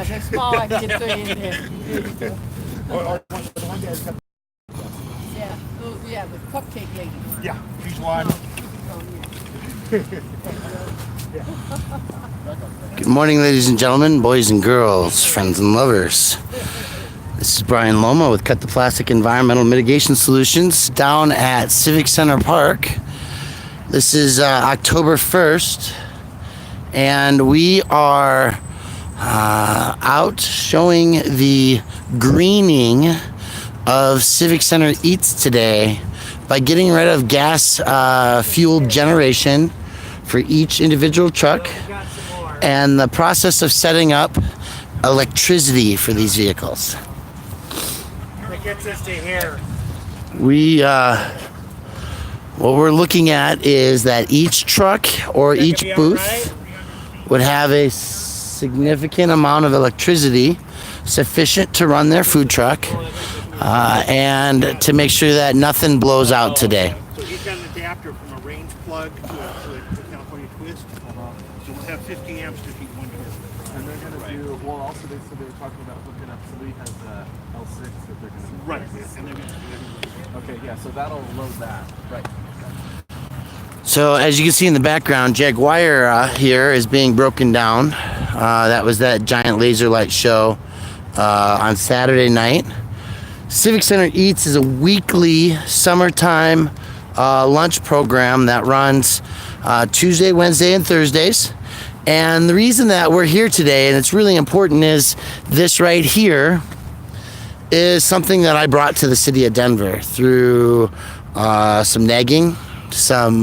they're small. I can get 3 in there. There you go. Or the one guy's got. Yeah. Oh, yeah, the cupcake lady. Yeah, she's one. Good morning, ladies and gentlemen, boys and girls, friends and lovers. This is Brian Loma with Cut the Plastic Environmental Mitigation Solutions down at Civic Center Park. This is October 1st, and we are out showing the greening of Civic Center Eats today by getting rid of gas fueled generation for each individual truck and the process of setting up electricity for these vehicles. That gets us to here. What we're looking at is that each truck or each booth would have a significant amount of electricity sufficient to run their food truck and to make sure that nothing blows out today. So he's got an adapter from a range plug to a California twist. So we'll have 50 amps to feed one twist. And they're going to do, well, also they said they were talking about hooking up, Civic has the L6 that they're going to do. Right, and they're going to do it. Okay, yeah, so that'll load that. Right. So as you can see in the background, Jaguar here is being broken down. That was that giant laser light show on Saturday night. Civic Center Eats is a weekly summertime lunch program that runs Tuesday, Wednesday, and Thursdays. And the reason that we're here today, and it's really important, is this right here is something that I brought to the city of Denver through some nagging, some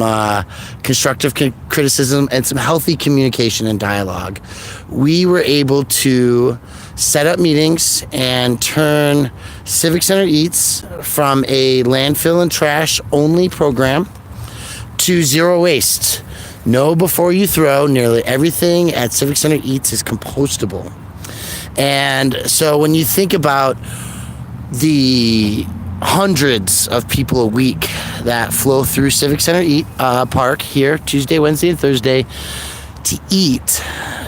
constructive criticism, and some healthy communication and dialogue. We were able to set up meetings and turn Civic Center Eats from a landfill and trash only program to zero waste. No before you throw. Nearly everything at Civic Center Eats is compostable. And so when you think about the hundreds of people a week that flow through Civic Center Park here Tuesday, Wednesday, and Thursday to eat,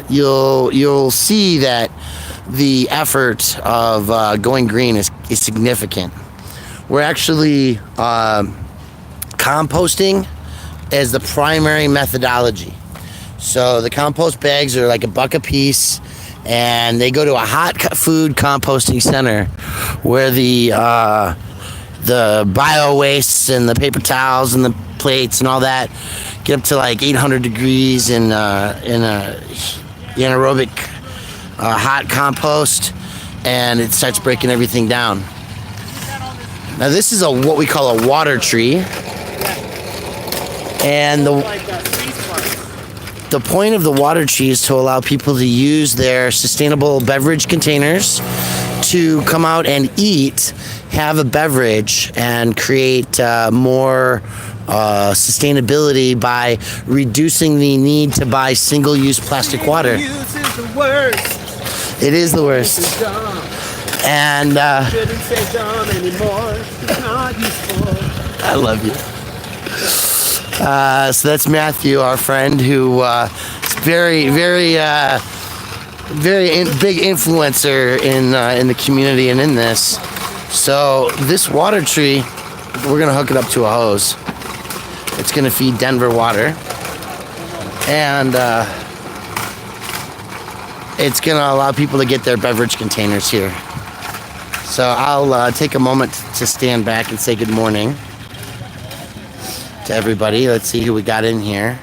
you'll see that the effort of going green is significant. We're actually composting as the primary methodology. So the compost bags are like $1 a piece, and they go to a hot food composting center where the bio wastes and the paper towels and the plates and all that get up to like 800 degrees in a anaerobic hot compost, and it starts breaking everything down. Now this is what we call a water tree, and the point of the water tree is to allow people to use their sustainable beverage containers to come out and eat, have a beverage, and create more sustainability by reducing the need to buy single-use plastic water. It is the worst. And Shouldn't say dumb anymore. It's not useful. I love you. So that's Matthew, our friend, who is very big influencer in the community and in this. So this water tree, we're gonna hook it up to a hose. It's gonna feed Denver water, and it's gonna allow people to get their beverage containers here. So I'll take a moment to stand back and say good morning to everybody. Let's see who we got in here.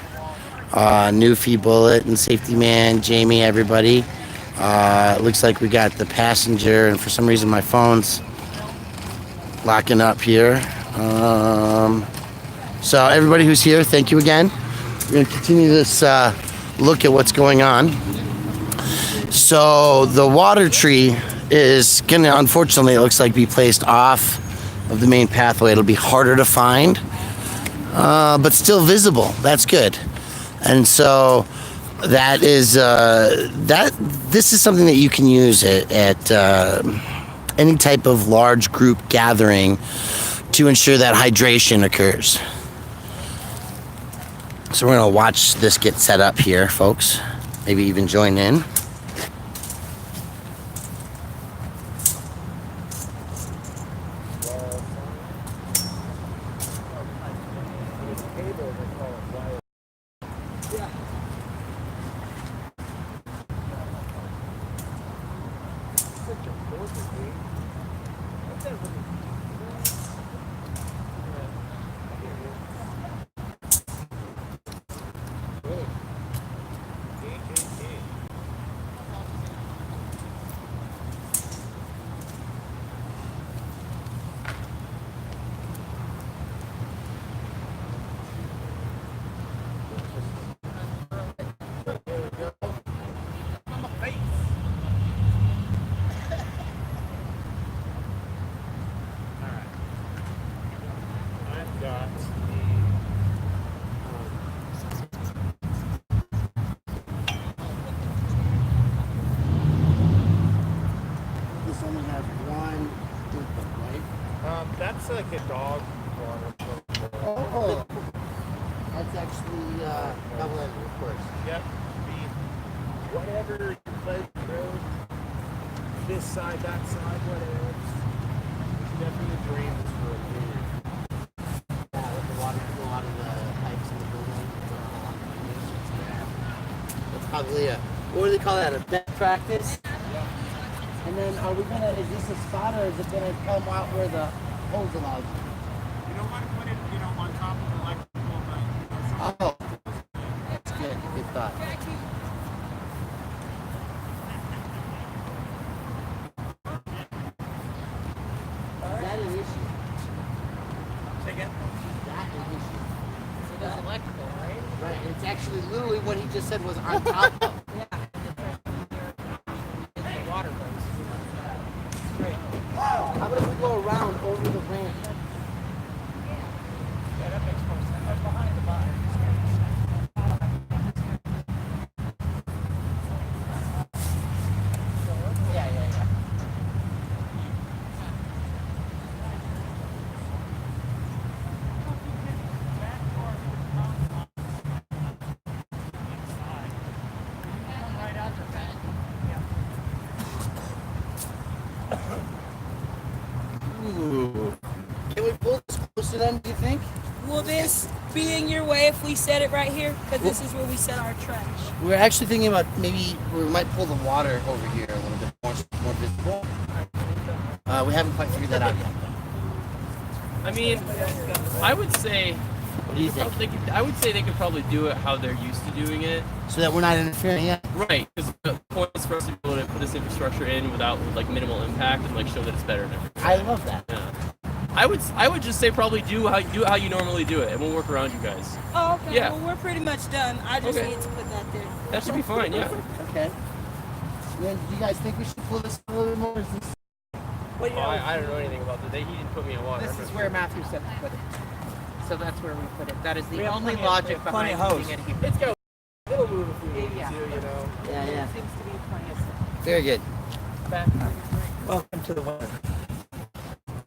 Newfie, Bullet, and Safety Man, Jamie, everybody. It looks like we got the passenger, and for some reason my phone's locking up here. So everybody who's here, thank you again. We're going to continue this look at what's going on. So the water tree is going to, unfortunately, it looks like, be placed off of the main pathway. It'll be harder to find, but still visible. That's good. And so that is this is something that you can use at any type of large group gathering to ensure that hydration occurs. So we're going to watch this get set up here, folks. Maybe even join in. I've got This only has one input, right? that's like a dog water. Oh, that's actually double-ended, of course. Yep. Whatever you play road, this side, that side, whatever. It's definitely a drain this for a year. Yeah, with the water, a lot of the pipes in the building. That's probably what do they call that? A best practice? And then are we gonna, is this a spot or is it gonna come out where the hose allows you? You don't want to put it, on top of the electrical, but Oh, that's good. Good thought. Is that an issue? say again. Is that an issue? So there's electrical, right? Right, and it's actually literally what he just said was on top of. Yeah. It's the water goes. Great. How about if we go around over the ramp? Yeah, that makes more sense. That's behind the bar. Yeah, yeah, yeah. Right out the vent. Ooh. Can we pull this closer then, do you think? Will this be in your way if we set it right here? Because this is where we set our trash. We're actually thinking about maybe we might pull the water over here a little bit more visible. We haven't quite figured that out yet. I mean, I would say. What do you think? I would say they could probably do it how they're used to doing it. So that we're not interfering yet? Right, because the point is for us to be able to put this infrastructure in without like minimal impact and like show that it's better and everything. I love that. Yeah. I would just say probably do it how you normally do it, and we'll work around you guys. Oh, okay. Yeah. Well, we're pretty much done. I just Okay. need to put that there. That should be fine. Yeah. Okay. Then do you guys think we should pull this a little bit more? Is this... Well, you know, I don't know anything about that. He didn't put me in water. this is where Matthew said to put it. So that's where we put it. That is We the have only plenty of- logic we have plenty behind of putting hose. it here. It's got a little move if we need Yeah. to, you know. Yeah, yeah. Seems to be plenty of stuff. Very good. Back to the drink. Welcome to the weather.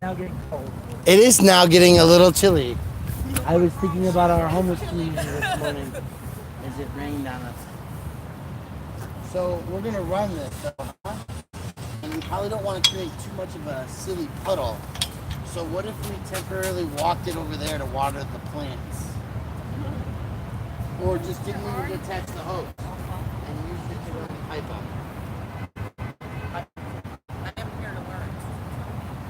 Now getting cold. It is now getting a little chilly. I was thinking about our homeless community this morning as it rained on us. So we're gonna run this, huh? And we probably don't want to create too much of a silly puddle. So what if we temporarily walked it over there to water the plants? Or just didn't even detach the hose and used it to run the pipe up? I am here to learn.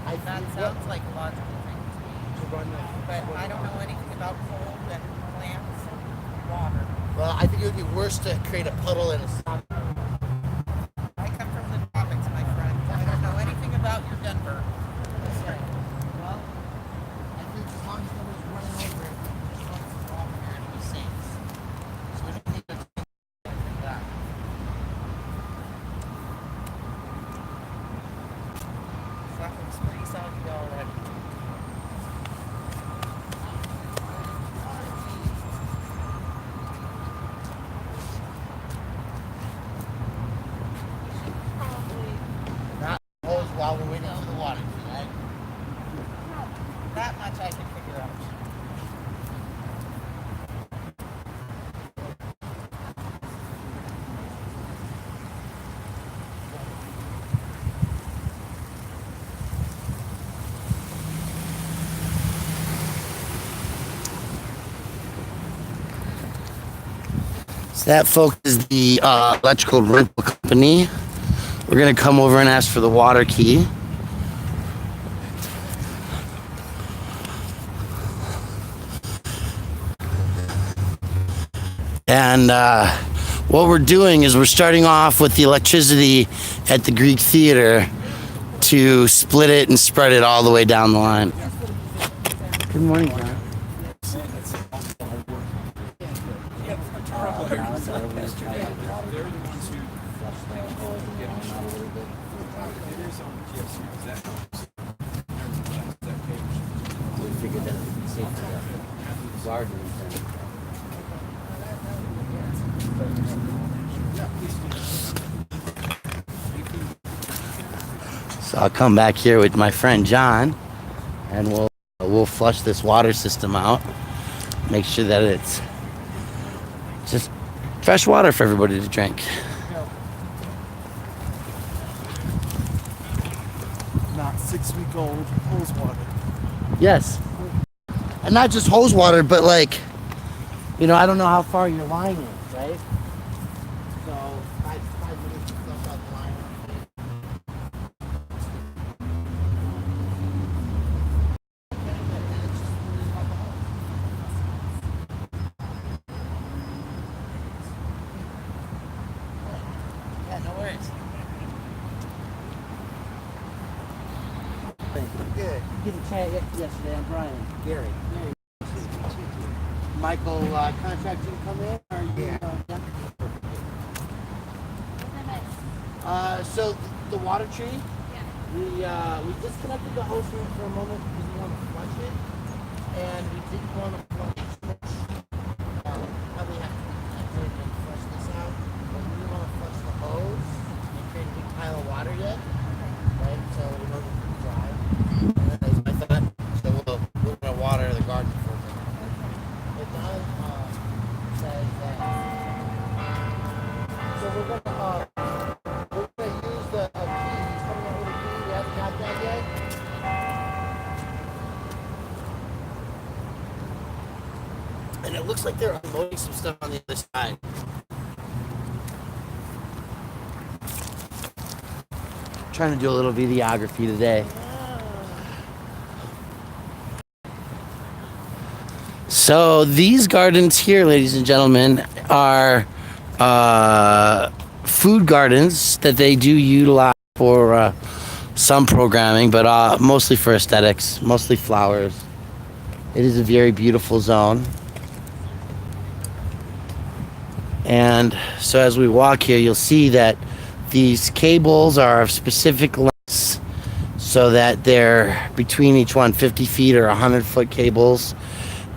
I That think sounds like a logical thing to me. But I don't know anything about cold and plants and water. well, I think it would be worse to create a puddle and a stop. I come from the tropics, my friend. I don't know anything about your Denver. That's right. Well, I think as long as nobody's running over it, as long as it's off here, it'll be safe. So we don't need to think like that. That looks pretty soggy already. Not hose while we're waiting for the water, right? That much I can figure out. So that, folks, is the electrical rental company. We're gonna come over and ask for the water key. And what we're doing is we're starting off with the electricity at the Greek Theater to split it and spread it all the way down the line. Good morning, John. So I'll come back here with my friend John, and we'll flush this water system out. Make sure that it's just fresh water for everybody to drink. Not 6-week-old hose water. Yes. And not just hose water, but like, you know, I don't know how far your line is, right? So 5 minutes to flush out the line. Yeah, no worries. Good. You did a chat yesterday. I'm Brian. Gary. Michael, contract you to come in? Or you, so the water tree, we disconnected the hose room for a moment because we want to flush it, and we didn't want to flush it. Probably have to flush this out, but we didn't want to flush the hose and create a big pile of water yet, right? So in order to dry, that was my thought. So we're gonna water the garden for a minute. It does says that. So we're gonna use the key. He's coming up with a key. We haven't got that yet. And it looks like they're unloading some stuff on the other side. Trying to do a little videography today. So these gardens here, ladies and gentlemen, are food gardens that they do utilize for some programming, but mostly for aesthetics, mostly flowers. It is a very beautiful zone. And so as we walk here, you'll see that these cables are of specific lengths so that they're between each one 50 feet or 100-foot cables.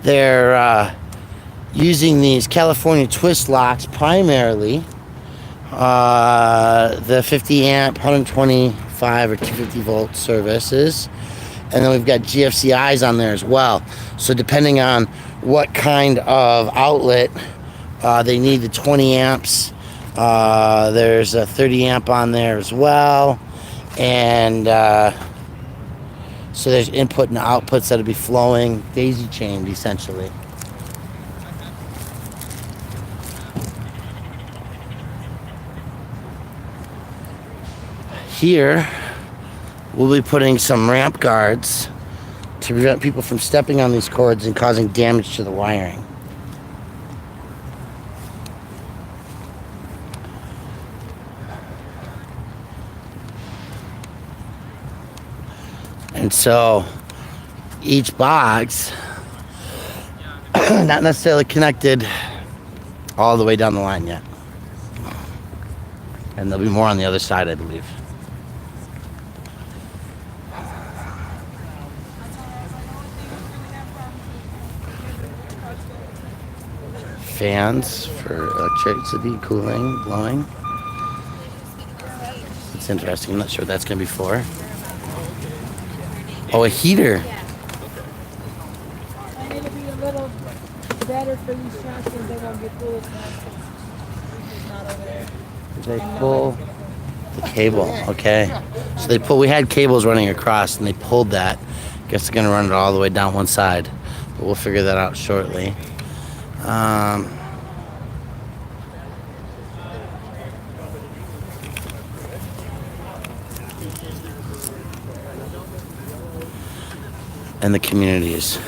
They're using these California twist locks primarily, the 50 amp, 125 or 250 volt services. And then we've got GFCIs on there as well. So depending on what kind of outlet they need, the 20 amps, there's a 30 amp on there as well. And so there's input and outputs that'll be flowing, daisy chained essentially. Here, we'll be putting some ramp guards to prevent people from stepping on these cords and causing damage to the wiring. And so each box, not necessarily connected all the way down the line yet. And there'll be more on the other side, I believe. Fans for electricity, cooling, blowing. It's interesting. I'm not sure what that's going to be for. Oh, a heater. And it'll be a little better for these shots because they won't get full. It's not over there. They pull the cable. Okay. So they pull. We had cables running across, and they pulled that. Guess they're gonna run it all the way down one side, but we'll figure that out shortly. And the community is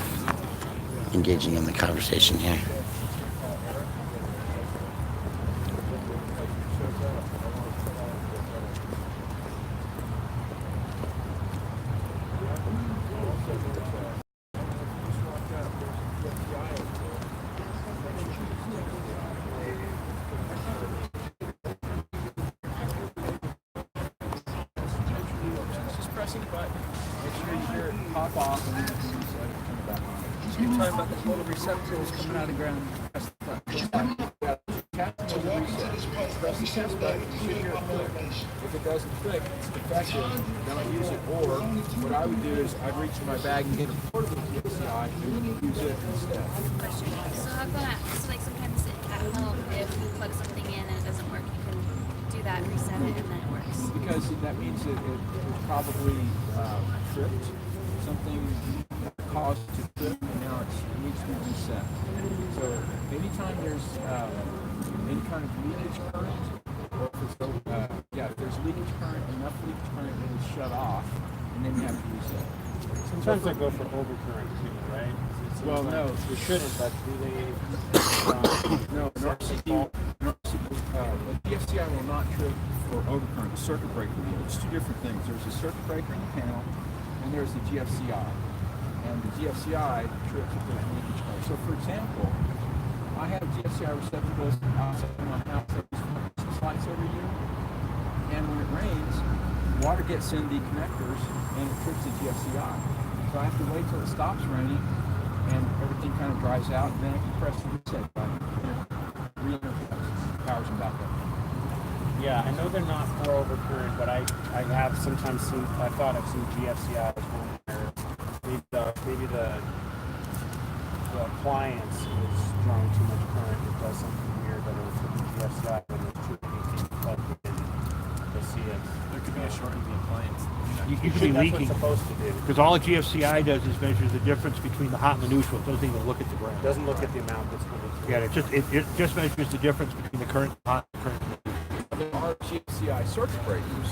engaging in the conversation here. Just pressing the button. Make sure you hear it pop off and then it's turn it back on. So you're talking about the little receptacles coming out of the ground. Press the button. Press the test button. You should hear it click. If it doesn't click, it's defective. Don't use it. Or what I would do is I'd reach in my bag and get a portable PCI and use it instead. Question. So how about like sometimes at home if you plug something in and it doesn't work, you can do that, reset it, and then it works. Because that means it probably tripped. Something caused it to trip, and now it needs to be reset. So anytime there's any kind of leakage current, or if it's if there's leakage current, enough leakage current, it is shut off, and then you have to reset. Sometimes I go for overcurrent too, right? Well, no, they shouldn't, but do they? No, an DFCI will not trip for overcurrent. A circuit breaker will. It's two different things. There's a circuit breaker in the panel, and there's the GFCI. And the GFCI trips if there's leakage current. So, for example, I have GFCI receptacles outside my house that use 6 lights every year, and when it rains, water gets in the connectors and it trips the GFCI. So I have to wait till it stops raining and everything kind of dries out, and then I can press the reset button and it re-energizes, powers them back up. Yeah, I know they're not for overcurrent, but I have sometimes seen, I thought I've seen GFCIs where maybe the appliance is drawing too much current. It does something weird, but it's with the GFCI when it's plugged in. You'll see it. There could be a short in the appliance. You could be That's leaking. what's supposed to do. Because all a GFCI does is measure the difference between the hot and the neutral. It doesn't even look at the ground. It doesn't look at the amount that's coming through. Yeah, it just measures the difference between the current hot and the current neutral. There are GFCI circuit breakers,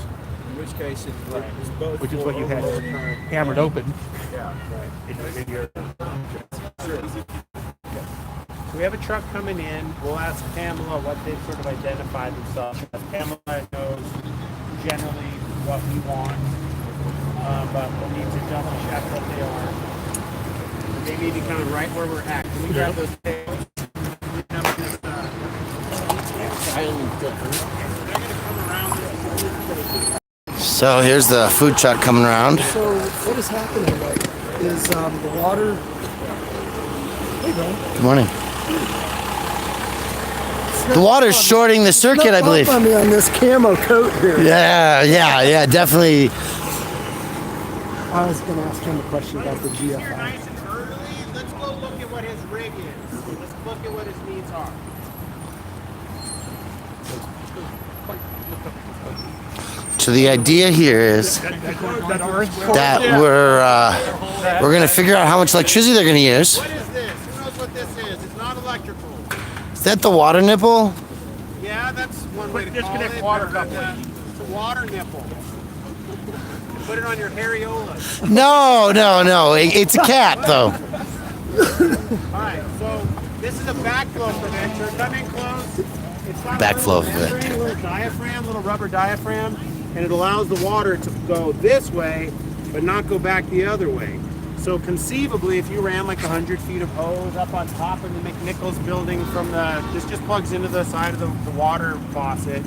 in which case it's both. Which is what you had overcurrent hammered and- open. Yeah, right. In your, So we have a truck coming in. We'll ask Pamela what they've sort of identified themselves. Pamela knows generally what we want, but we'll need to double check what they are. They may be kind of right where we're at. Can we grab those tails? So here's the food truck coming around. So what is happening is the water. Hey, bro. Good morning. The water's shorting the circuit, I believe. On me on this camo coat here. Yeah, definitely. I was going to ask him a question about the If you're GFI. nice and early, let's go look at what his rig is. Let's look at what his needs are. So the idea here is that we're gonna figure out how much electricity they're gonna use. What is this? Who knows what this is? It's not electrical. Is that the water nipple? Yeah, that's one way to call disconnect it. water but, coupling. it's a water nipple. Put it on your areola. No. It's a cat though. All right, so this is a backflow preventer. Come in close. It's got Backflow a little diaphragm, little rubber diaphragm, and it allows the water to go this way, but not go back the other way. So conceivably, if you ran like 100 feet of hose up on top of the McNichols building from this just plugs into the side of the water faucet.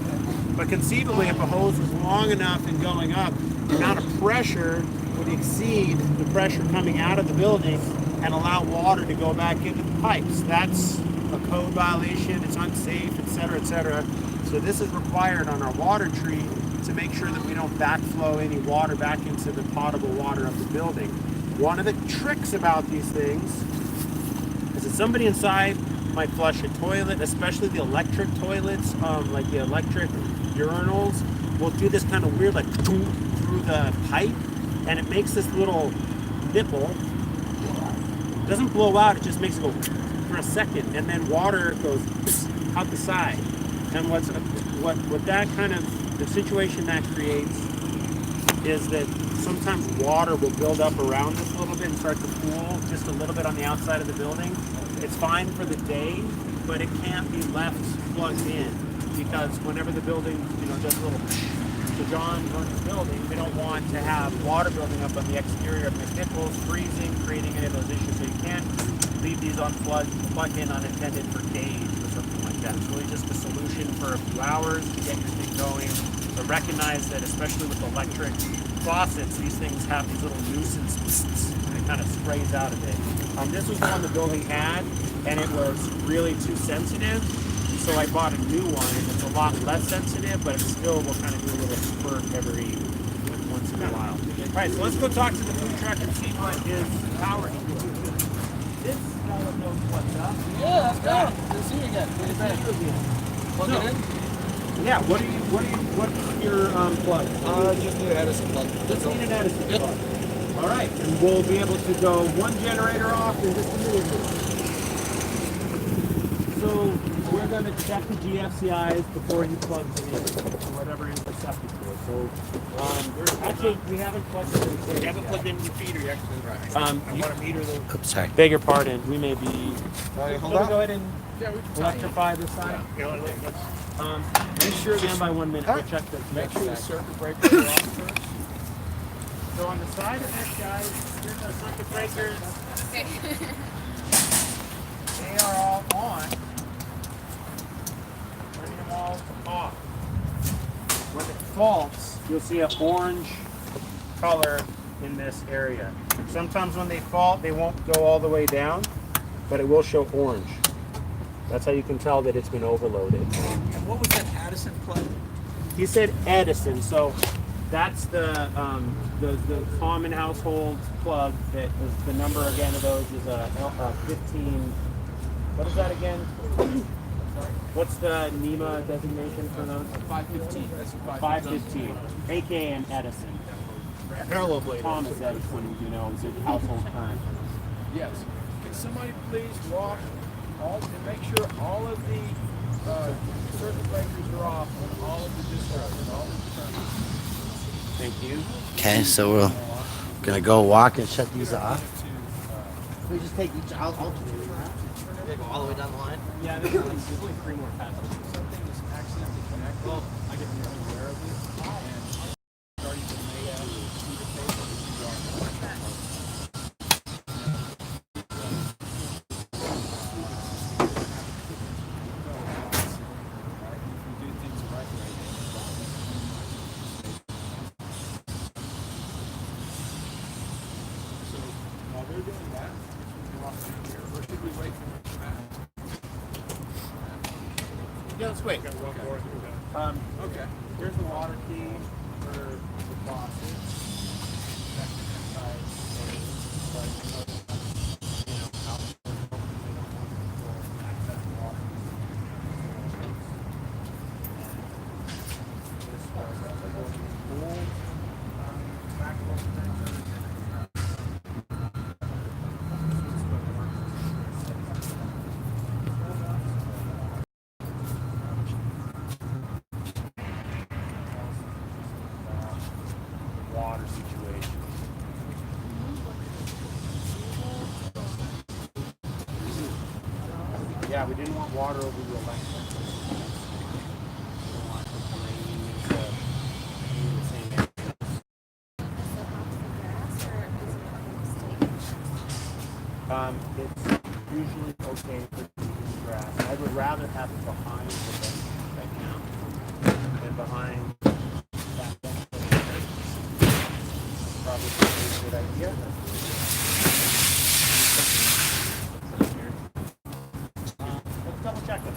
But conceivably, if a hose was long enough and going up, the amount of pressure would exceed the pressure coming out of the building and allow water to go back into the pipes. That's a code violation, it's unsafe, etc., etc. So this is required on our water tree to make sure that we don't backflow any water back into the potable water of the building. One of the tricks about these things is that somebody inside might flush a toilet, especially the electric toilets, like the electric urinals, will do this kind of weird, like through the pipe, and it makes this little nipple. It doesn't blow out, it just makes it go for a second, and then water goes out the side. And what that kind of, the situation that creates is that sometimes water will build up around this a little bit and start to pool just a little bit on the outside of the building. It's fine for the day, but it can't be left plugged in because whenever the building, does a little, so John runs the building, we don't want to have water building up on the exterior of McNichols, freezing, creating any of those issues. So you can't leave these plugged in unattended for days or something like that. It's really just a solution for a few hours to get your thing going. But recognize that, especially with electric faucets, these things have these little nuisance and it kind of sprays out of it. This was the one the building had, and it was really too sensitive. So I bought a new one, and it's a lot less sensitive, but it still will kind of do a little spurt every once in a while. All right, so let's go talk to the food truck and see what is power he can do. This fellow knows what's up. Yeah, let's go. Let's see you again. What is that? Plug it in? Yeah, what's your plug? Just need an Edison plug. Just need an Edison plug. All right, and we'll be able to go one generator off in just a minute. So we're going to check the GFCIs before he plugs it in, whatever is receptacle. So actually, we haven't plugged it in. We haven't plugged in the feeder yet. Right. I want to meter the. Oops, sorry. Beg your pardon. We may be. Hold on. Go ahead and electrify this side. Make sure stand by 1 minute. We'll check this. Make sure the circuit breakers are off first. So on the side of this, guys, here's our circuit breakers. Okay. They are all on. Turning them all off. When it faults, you'll see an orange color in this area. Sometimes when they fault, they won't go all the way down, but it will show orange. That's how you can tell that it's been overloaded. And what was that Addison plug? He said Edison, so that's the common household plug. That is the number again of those is a 15. What is that again? What's the NEMA designation for those? 515. 515, aka an Edison. Parallel blade. Thomas Edison, is a household term. Yes. Can somebody please walk and make sure all of the circuit breakers are off on all of the discharges, all of the terminals. Thank you. Okay, so we're gonna go walk and shut these off. We just take each out. Go all the way down the line. Yeah, there's only 3 more passes. Something is accidentally connected. Well, I get aware of it. And starting to lay out the paper that you draw. While they're doing that, or should we wait for them to come back? Yeah, let's wait. Okay. Here's the water key for the faucet. Water situation. Yeah, we didn't want water over the electric. We don't want it draining into the same area. It's usually okay for using grass. I would rather have it behind the bench right now than behind that bench. Probably a good idea. Let's double check it.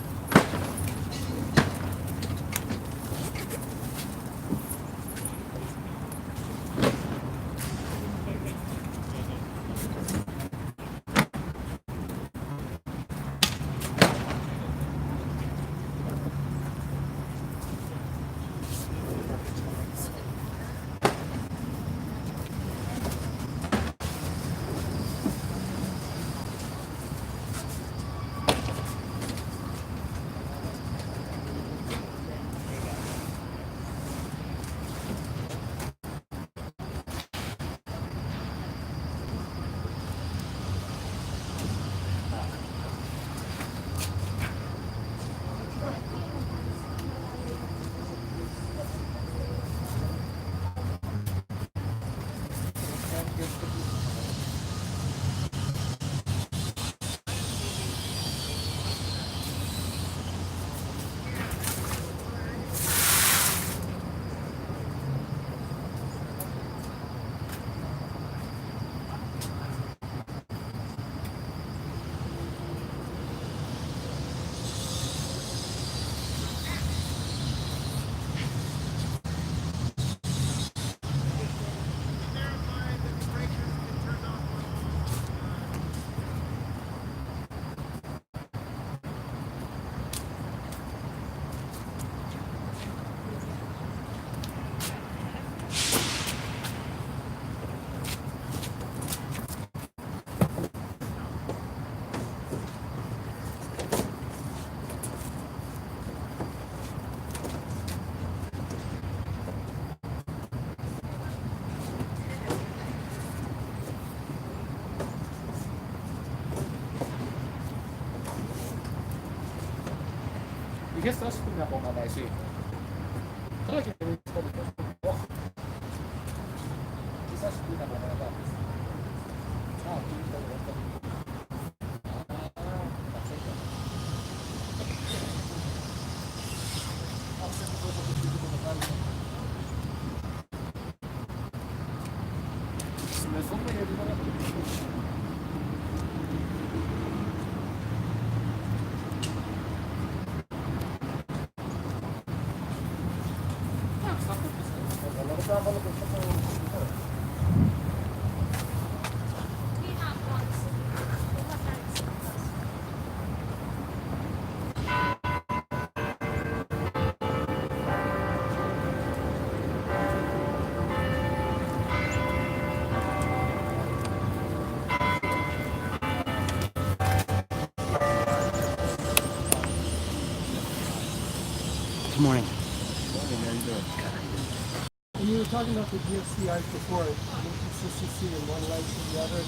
Quizás una bomba más así. Solo que quizás una bomba más. We have ones. We have nights. Good morning. When you were talking about the GFCIs before, inconsistency in one leg to the other,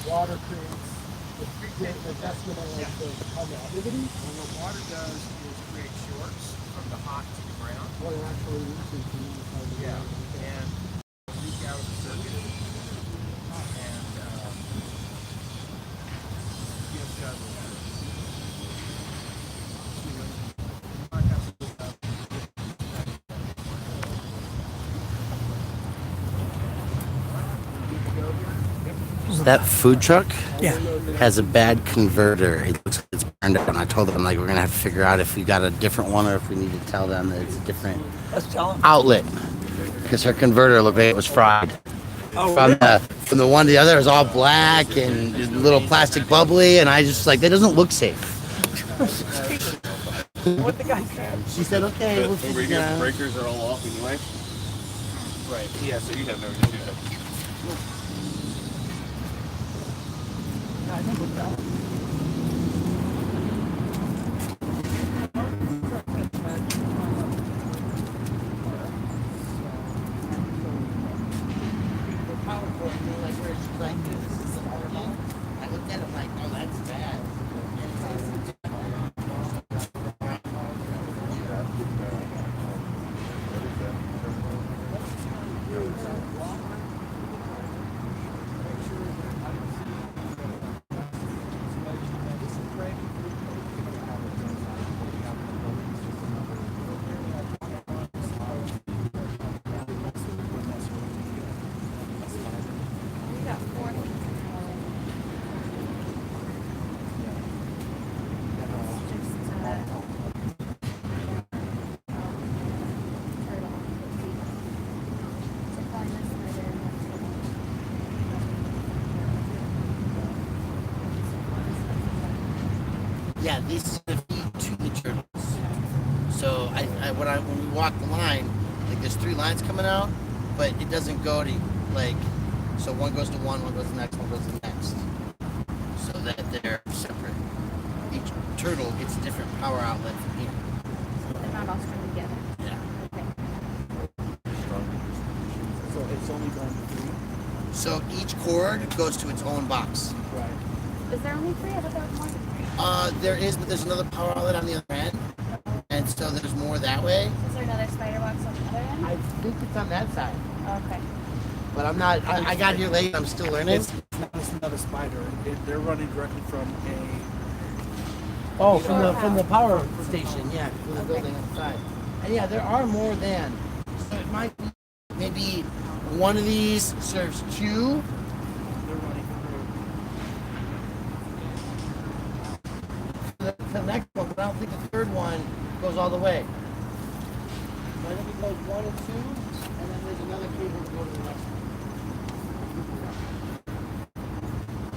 water creates the adjustment on like the conductivity. What the water does is create shorts from the hot to the ground. What it actually uses to use on the Yeah, ground. and leak out of the circuit. And gives us So that food truck has a bad converter. It looks like it's burned out. And I told them, like, we're going to have to figure out if we got a different one or if we need to tell them that it's a different outlet. Because her converter looked like it was fried. From the one to the other, it was all black and just a little plastic bubbly. And I just, like, that doesn't look safe. What the guy said. She said, okay, we'll Over just, here, the breakers are all off anyway. right. Yeah, so you have no issue. I looked at it like, oh, that's bad. We got 4. Yeah, these are the feed to the turtles. So when we walk the line, like there's 3 lines coming out, but it doesn't go to like, so one goes to one goes to the next, one goes to the next. So that they're separate. Each turtle gets a different power outlet from here. They're not all strung together. Yeah. Okay. So it's only going through. So each cord goes to its own box. Right. Is there only 3? I thought there was more. There is, but there's another power outlet on the other end. And so there's more that way. Is there another spider box on the other end? I think it's on that side. Okay. But I'm not, I got here late, I'm still learning. It's not a spider. They're running directly from a. Oh, from the power station, yeah, from the building outside. And yeah, there are more than. So it might be maybe one of these serves 2. They're running through. The next one, but I don't think the third one goes all the way. So I think it goes 1 and 2, and then there's another cable to go to the next one.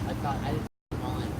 I thought I didn't put them all in.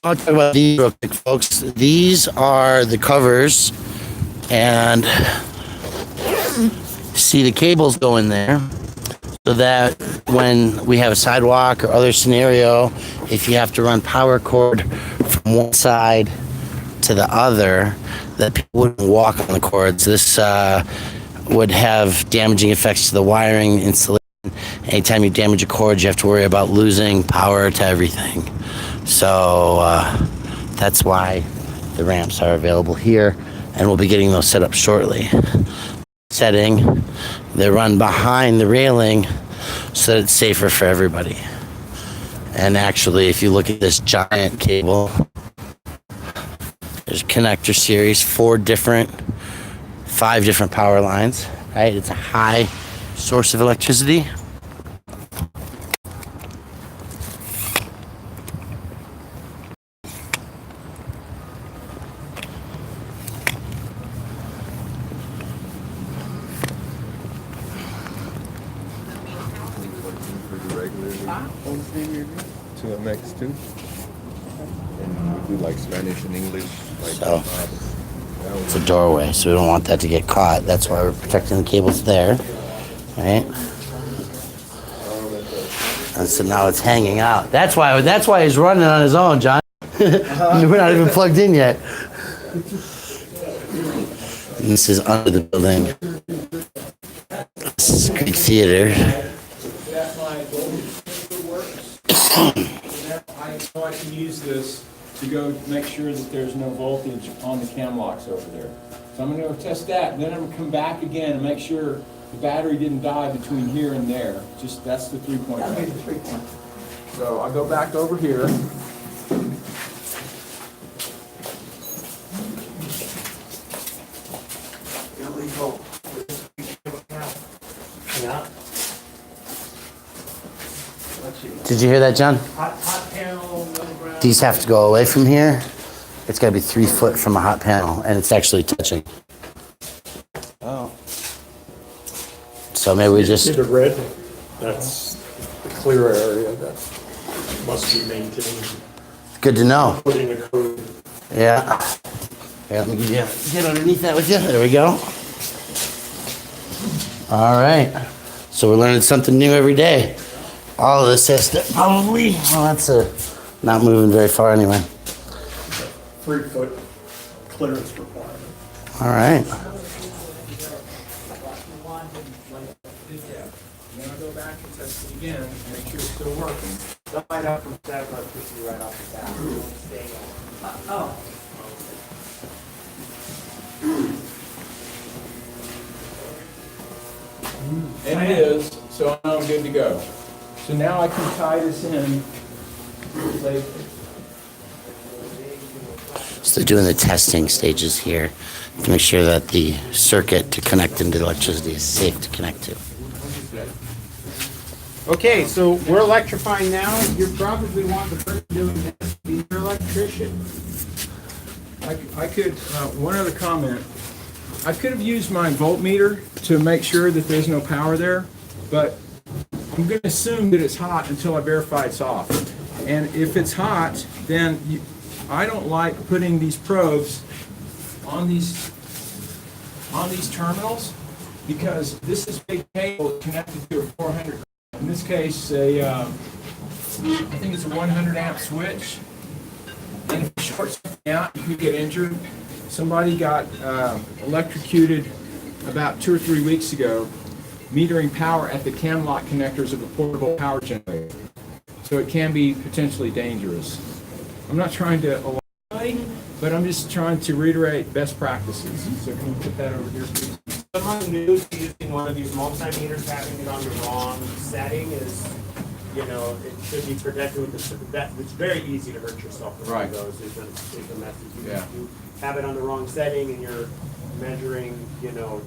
I'll talk about these real quick, folks. These are the covers, and see the cables go in there so that when we have a sidewalk or other scenario, if you have to run power cord from one side to the other, that people wouldn't walk on the cords. This would have damaging effects to the wiring, installation. Anytime you damage a cord, you have to worry about losing power to everything. So that's why the ramps are available here, and we'll be getting those set up shortly. Setting, they run behind the railing so that it's safer for everybody. And actually, if you look at this giant cable, there's a connector series, 5 different power lines, right? It's a high source of electricity. To MX2. And we do like Spanish and English. Like, So it's a doorway, so we don't want that to get caught. That's why we're protecting the cables there, right? And so now it's hanging out. That's why he's running on his own, John. We're not even plugged in yet. And this is under the building. This is Greek Theater. I can use this to go make sure that there's no voltage on the cam locks over there. So I'm going to go test that, and then I'm going to come back again and make sure the battery didn't die between here and there. Just that's the 3-point. That'll be the 3-point. So I'll go back over here. Did you hear that, John? Hot panel, underground. These have to go away from here. It's got to be 3 foot from a hot panel, and it's actually touching. Oh. So maybe we just... See the red? That's the clear area that must be maintained. Good to know. Putting a code. Yeah. Here, let me give you, get underneath that with you. There we go. All right. So we're learning something new every day. All of this has to probably, well, that's not moving very far anyway. 3 foot clearance requirement. All right. Then I'll go back and test it again, make sure it's still working. They'll light up from 7 up to right off the bat. We won't stay on. And it is, so I know I'm good to go. So now I can tie this in safely. So they're doing the testing stages here to make sure that the circuit to connect into electricity is safe to connect to. Okay, so we're electrifying now. You probably want the person doing this to be your electrician. I could, one other comment. I could have used my voltmeter to make sure that there's no power there, but I'm going to assume that it's hot until I verify it's off. And if it's hot, then I don't like putting these probes on these terminals, because this is big cable connected to a 400. In this case, I think it's a 100 amp switch. And if you short something out, you could get injured. Somebody got electrocuted about 2 or 3 weeks ago, metering power at the cam lock connectors of a portable power generator. So it can be potentially dangerous. I'm not trying to alarm anybody, but I'm just trying to reiterate best practices. So can you put that over here, please? Someone new to using one of these multimeters, having it on the wrong setting is, you know, it should be protected with it's very easy to hurt yourself with one of those. Is the message. You have it on the wrong setting and you're measuring, you know,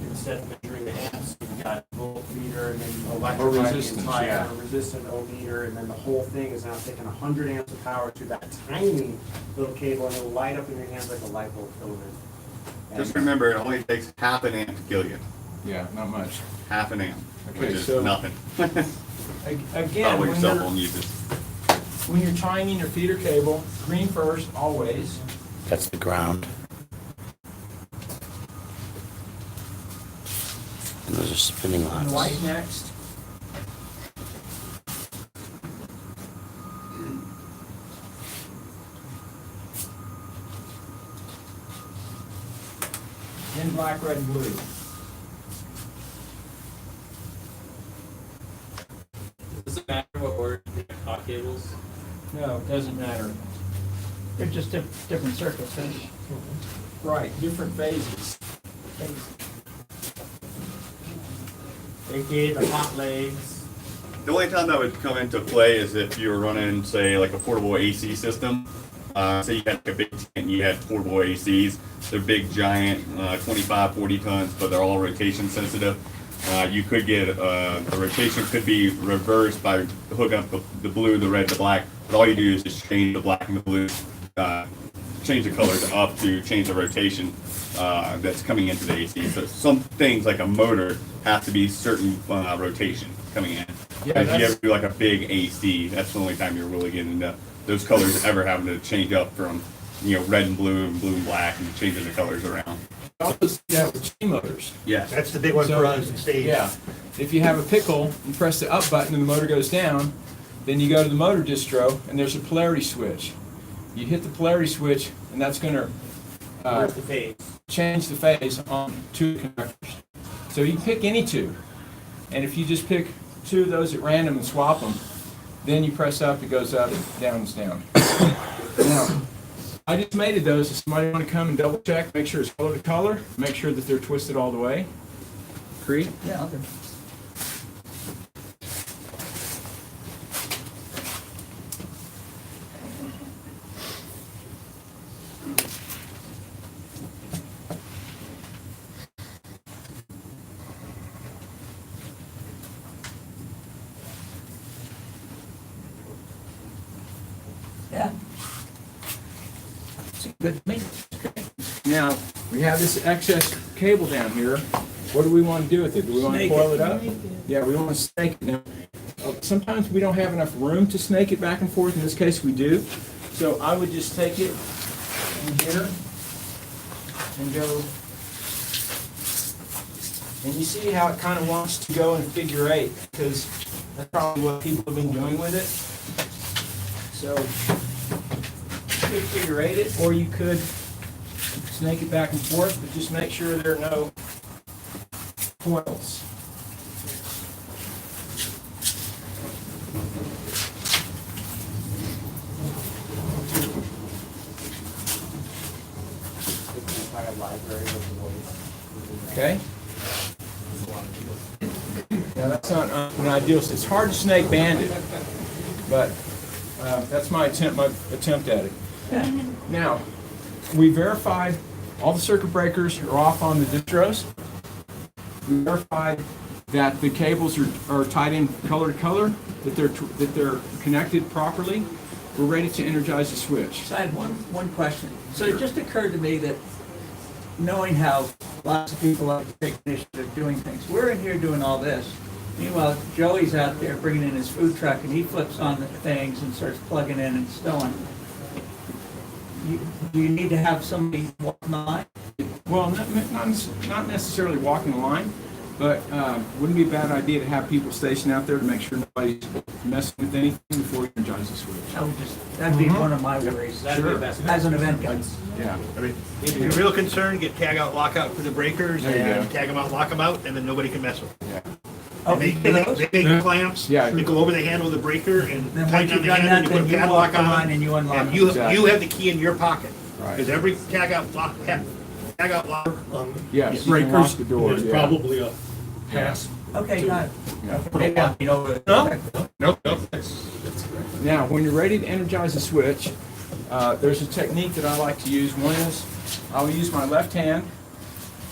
instead of measuring the amps, you've got a voltmeter and then electrify the entire resistant ohmmeter, and then the whole thing is now taking 100 amps of power through that tiny little cable, and it'll light up in your hands like a light bulb filament. Just remember, it only takes half an amp to kill you. Yeah, not much. Half an amp, Okay, which is so- nothing. Again, Probably when cell you're- phone uses. when you're tying in your feeder cable, green first, always. That's the ground. And those are spinning And lots. white next. Then black, red, and blue. Does it matter what order you have hot cables? No, it doesn't matter. They're just different circuits, huh? Right, different phases. AKA the hot legs. The only time that would come into play is if you were running, say, like a portable AC system. Say you had like a big tent and you had portable ACs. They're big, giant, 25, 40 tons, but they're all rotation sensitive. You could get, the rotation could be reversed by hooking up the blue, the red, the black. But all you do is just change the black and the blue, change the colors up to change the rotation that's coming into the AC. So some things like a motor have to be certain rotation coming in. Yeah, If you ever do like a big AC, that's the only time you're really getting into those colors ever having to change up from, red and blue and black and changing the colors around. Also see that with steam motors. Yes. That's the big one So, for us in stage. Yeah, if you have a pickle, you press the up button and the motor goes down, then you go to the motor distro and there's a polarity switch. You hit the polarity switch and that's gonna Where's the phase? change the phase on two conductors. So you pick any two, and if you just pick two of those at random and swap them, then you press up, it goes up, down is down. Now, I just mated those. If somebody want to come and double check, make sure it's color to color, make sure that they're twisted all the way. Agree? Yeah, okay. Yeah. Seems good to me. Now, we have this excess cable down here. What do we want to do with it? Do we want to coil it up? Yeah, we want to snake it. Now, sometimes we don't have enough room to snake it back and forth. In this case, we do. So I would just take it in here and go. And you see how it kind of wants to go in figure eight, because that's probably what people have been doing with it. So you could figure eight it, or you could snake it back and forth, but just make sure there are no coils. Okay? Now that's not an ideal. It's hard to snake band it, but that's my attempt at it. Now, we verified all the circuit breakers are off on the distros. We verified that the cables are tied in color to color, that they're connected properly. We're ready to energize the switch. So I had one question. So it just occurred to me that knowing how lots of people like to take initiative doing things, we're in here doing all this. Meanwhile, Joey's out there bringing in his food truck and he flips on the things and starts plugging in and stowing. Do you need to have somebody walking the line? Well, not necessarily walking the line, but wouldn't be a bad idea to have people stationed out there to make sure nobody's messing with anything before you energize the switch. That'd be one of my worries. That'd be the best. As an event guy. Yeah. I mean, if you're real concerned, get tag out, lock out for the breakers, There you and go. tag them out, lock them out, and then nobody can mess with them. Yeah. Oh, They you do those? make clamps, Yeah. they go over the handle of the breaker and Then once tighten on you've the done handle, that, you put a then you padlock walk the on line it. and you unlock And them. you Exactly. have the key in your pocket. Right. Because every tag out lock, tag out lock on Yes, you can lock the door. is yeah. probably a pass. Okay, got it. Yeah. Maybe I'll be over it. Nope. Now, when you're ready to energize the switch, there's a technique that I like to use. One is I'll use my left hand,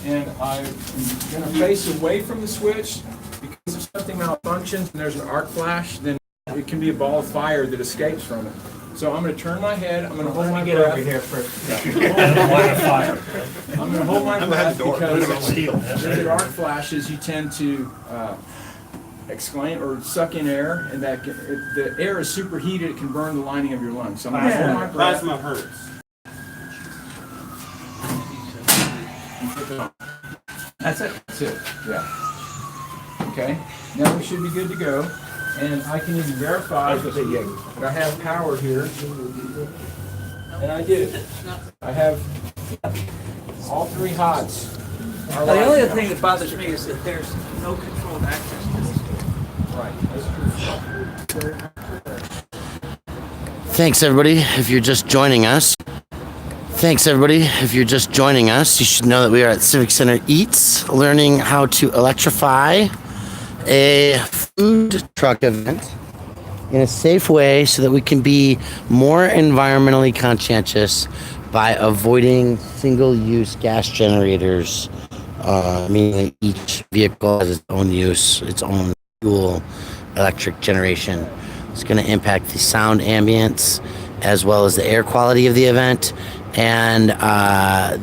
and I'm going to face away from the switch. Because if something malfunctions and there's an arc flash, then it can be a ball of fire that escapes from it. So I'm going to turn my head. I'm going to hold my Get breath. over here first. I'm going to hold my breath because Steel. when there are arc flashes, you tend to exclaim or suck in air, and that if the air is superheated, it can burn the lining of your lungs. So I'm gonna hold my breath. Plasma hurts. That's it. That's it. Yeah. Okay. Now we should be good to go. And I can even verify that I have power here. And I do. I have all 3 hots. Now, the only other thing that bothers me is that there's no controlled access to this. Right. That's true. Thanks, everybody. If you're just joining us, you should know that we are at Civic Center Eats, learning how to electrify a food truck event in a safe way so that we can be more environmentally conscientious by avoiding single-use gas generators, meaning each vehicle has its own use, its own fuel electric generation. It's going to impact the sound ambience as well as the air quality of the event and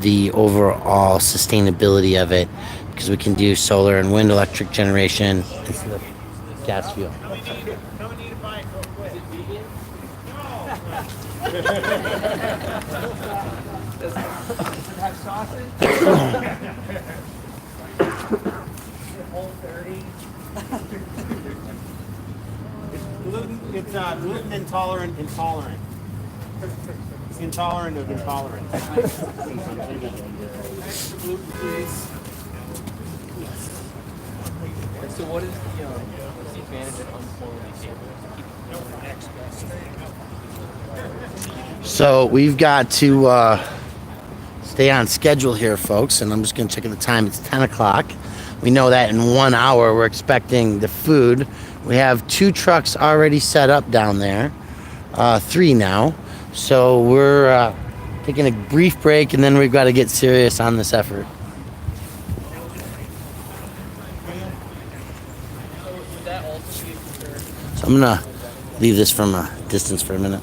the overall sustainability of it, because we can do solar and wind electric generation instead of gas fuel. Does it have sausage? Whole 30. It's gluten intolerant. Intolerant of intolerance. Extra gluten, please. So what is the advantage of unfolding the cable? So we've got to stay on schedule here, folks, and I'm just going to check at the time. It's 10 o'clock. We know that in 1 hour we're expecting the food. We have 2 trucks already set up down there, 3 now. So we're taking a brief break, and then we've got to get serious on this effort. So I'm going to leave this from a distance for a minute.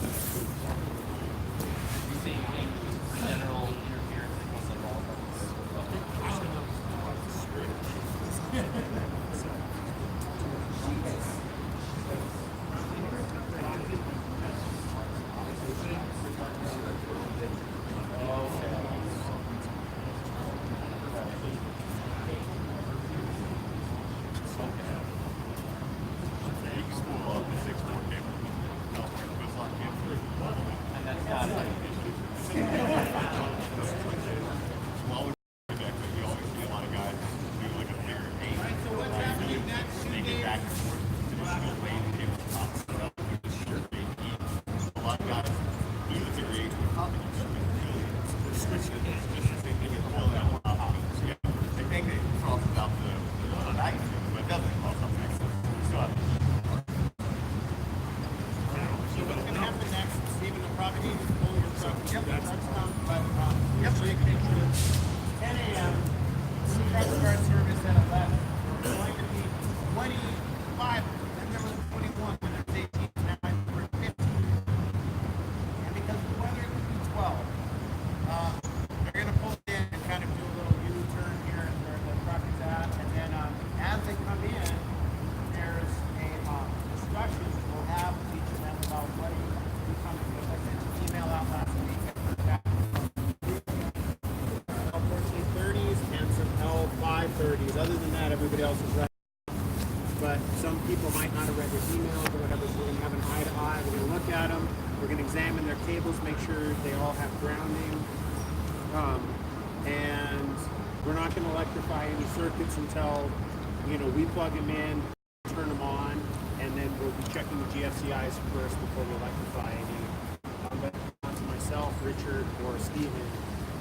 Other than that, everybody else is right. But some people might not have read their emails or whatever, so we're going to have an eye to eye. We're going to look at them. We're going to examine their cables, make sure they all have grounding. And we're not going to electrify any circuits until, we plug them in, turn them on, and then we'll be checking the GFCIs first before we electrify any. But to myself, Richard, or Steven,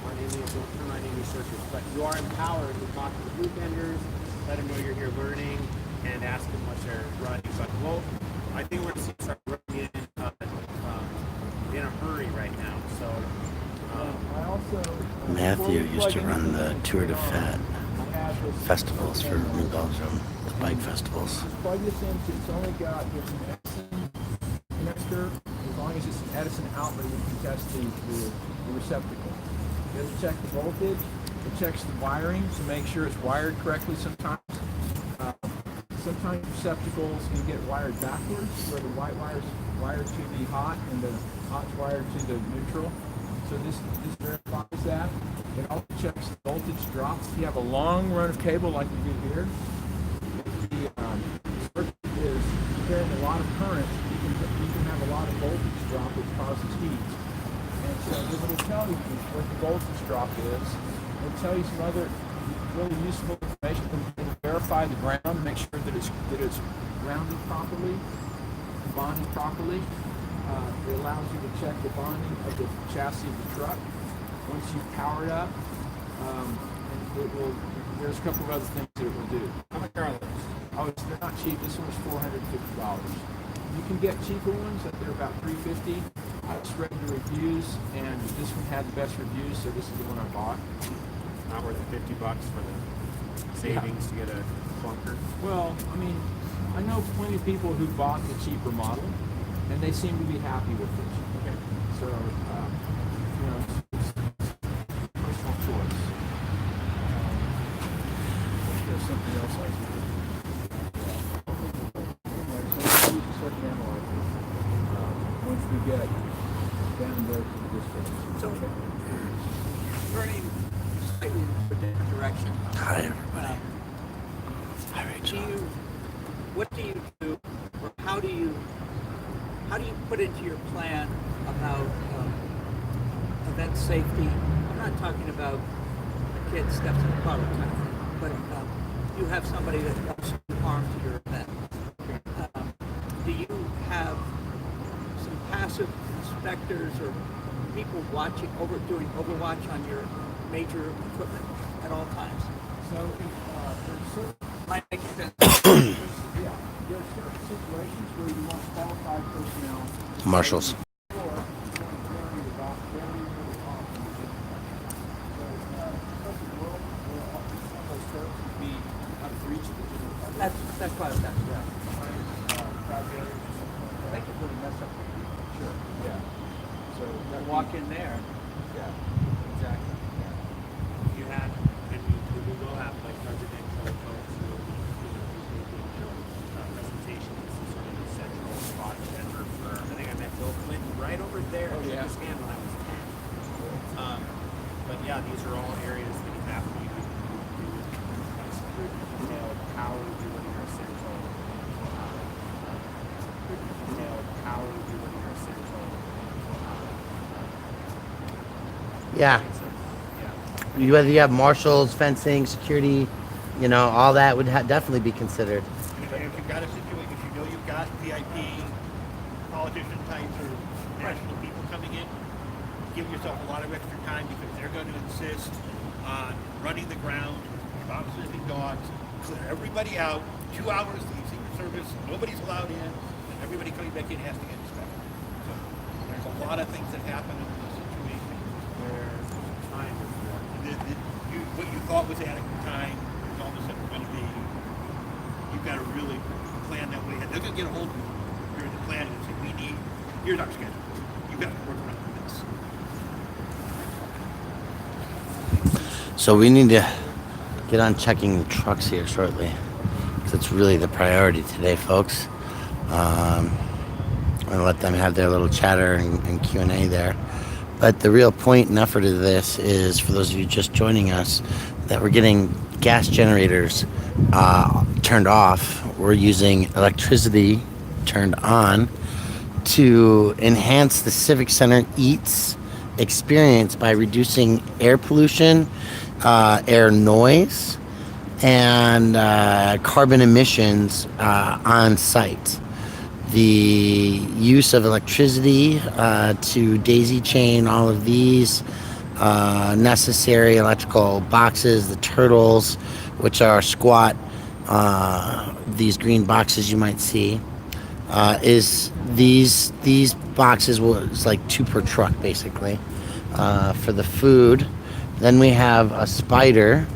on any of those, turn on any circuits. But you are empowered to talk to the booth vendors, let them know you're here learning, and ask them what they're running. But I think we're going to start running in a hurry right now. So Matthew used to run the Tour de Fête festivals for New Belgium, the bike festivals. Just plug this into, it's only got an Edison connector. As long as it's an Edison outlet, you can test the receptacle. It doesn't check the voltage. It checks the wiring to make sure it's wired correctly sometimes. Sometimes sometimes receptacles can get wired backwards, where the white wire's wired to the hot and the hot's wired to the neutral. So this verifies that. It also checks the voltage drops. If you have a long run of cable like we do here, if the circuit is carrying a lot of current, you can have a lot of voltage drop, which causes heat. And so it will tell you what the voltage drop is. It'll tell you some other really useful information. It'll verify the ground, make sure that it's grounded properly, bonded properly. It allows you to check the bonding of the chassis of the truck. Once you've powered up, there's a couple of other things that it will do. How much are those? Oh, they're not cheap. This one's $450. You can get cheaper ones. They're about $350. I just read the reviews, and this one had the best reviews, so this is the one I bought. Not worth the $50 for the savings to get a clunker. Well, I mean, I know plenty of people who bought the cheaper model, and they seem to be happy with it. Okay. So, it's personal choice. There's something else I do. Once we get down there to the district. So, turning slightly in a different direction. Hi, everybody. Hi, Rachel. What do you do, or how do you put into your plan about event safety? I'm not talking about a kid steps in a puddle kind of thing, but you have somebody that wants to harm to your event. Do you have some passive inspectors or people watching, doing overwatch on your major equipment at all times? So, there's certain, might make sense. yeah, there's certain situations where you want qualified personnel. Marshals. That's part of that. Yeah. They could really mess up. Sure. Yeah. So that walk in there. Yeah. Exactly. You have, and we will have like residential folks who will be presentation. This is sort of the central spot center for, I think I met Bill Clinton right over there. Oh, yeah. When I was 10. But yeah, these are all areas that you have to do detailed power doing your essential. Detailed power doing your essential. Yeah. Whether you have marshals, fencing, security, all that would definitely be considered. If you've got a situation, if you know you've got VIP, politician types or national people coming in, give yourself a lot of extra time because they're going to insist on running the ground, officers and dogs, clear everybody out, 2 hours to leave Secret Service, nobody's allowed in, and everybody coming back in has to get inspected. So there's a lot of things that happen in this situation where time is what you thought was adequate time is all of a sudden going to be, you've got to really plan that way. They're going to get a hold of you during the planning and say, here's our schedule. You've got to work around this. So we need to get on checking the trucks here shortly, because it's really the priority today, folks. I'm going to let them have their little chatter and Q&A there. But the real point and effort of this is, for those of you just joining us, that we're getting gas generators turned off. We're using electricity turned on to enhance the Civic Center Eats experience by reducing air pollution, air noise, and carbon emissions on site. The use of electricity to daisy chain all of these necessary electrical boxes, the turtles, which are squat, these green boxes you might see, is these boxes it's like 2 per truck basically for the food. Then we have a Spider.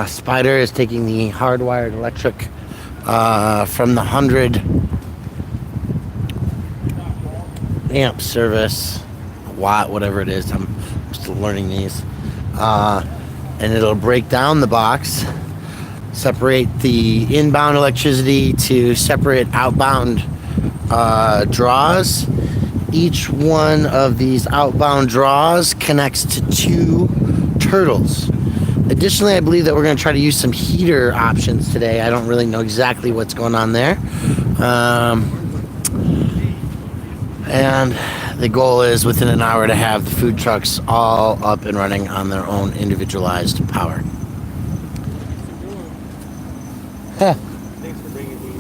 Spider is taking the hardwired electric from the 100 amp service, watt, whatever it is. I'm still learning these. And it'll break down the box separate the inbound electricity to separate outbound draws. Each one of these outbound draws connects to 2 turtles. Additionally, I believe that we're going to try to use some heater options today. I don't really know exactly what's going on there. And the goal is within an hour to have the food trucks all up and running on their own individualized power. Huh. Thanks for bringing these.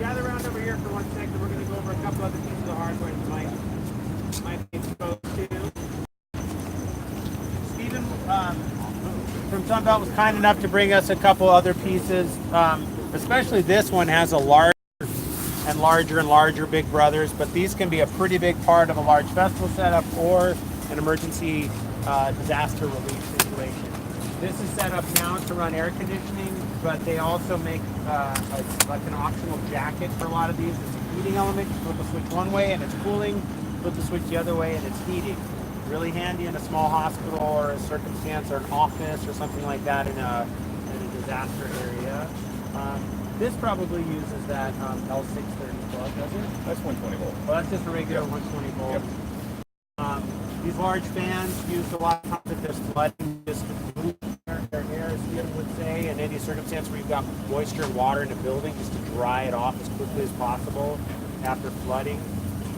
Gather around over here for 1 second. We're going to go over a couple other pieces of hardware that might be exposed to. Stephen from Sunbelt was kind enough to bring us a couple other pieces. Especially this one has a larger and larger Big Brothers, but these can be a pretty big part of a large festival setup or an emergency disaster relief situation. This is set up now to run air conditioning, but they also make like an optional jacket for a lot of these. It's a heating element. You flip the switch one way and it's cooling, flip the switch the other way and it's heating. Really handy in a small hospital or a circumstance or an office or something like that in a disaster area. This probably uses that L630 plug, does it? That's 120 volt. Well, that's just a regular 120 volt. These large fans used a lot of times if there's flooding, just to move their air, as Stephen would say, in any circumstance where you've got moisture and water in a building, just to dry it off as quickly as possible after flooding.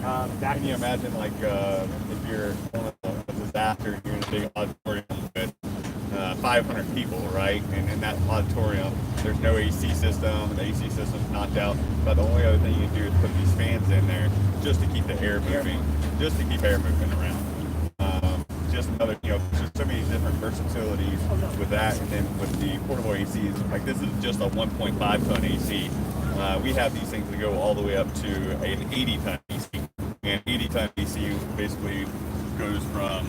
Can you imagine, like, if you're on a disaster, you're in a big auditorium with 500 people, right? And in that auditorium, there's no AC system. The AC system's knocked out. But the only other thing you can do is put these fans in there just to keep the air moving, just to keep air moving around. Just another, there's just so many different versatilities with that. And then with the portable ACs, like this is just a 1.5 ton AC. We have these things that go all the way up to an 80 ton AC. And 80 ton AC basically goes from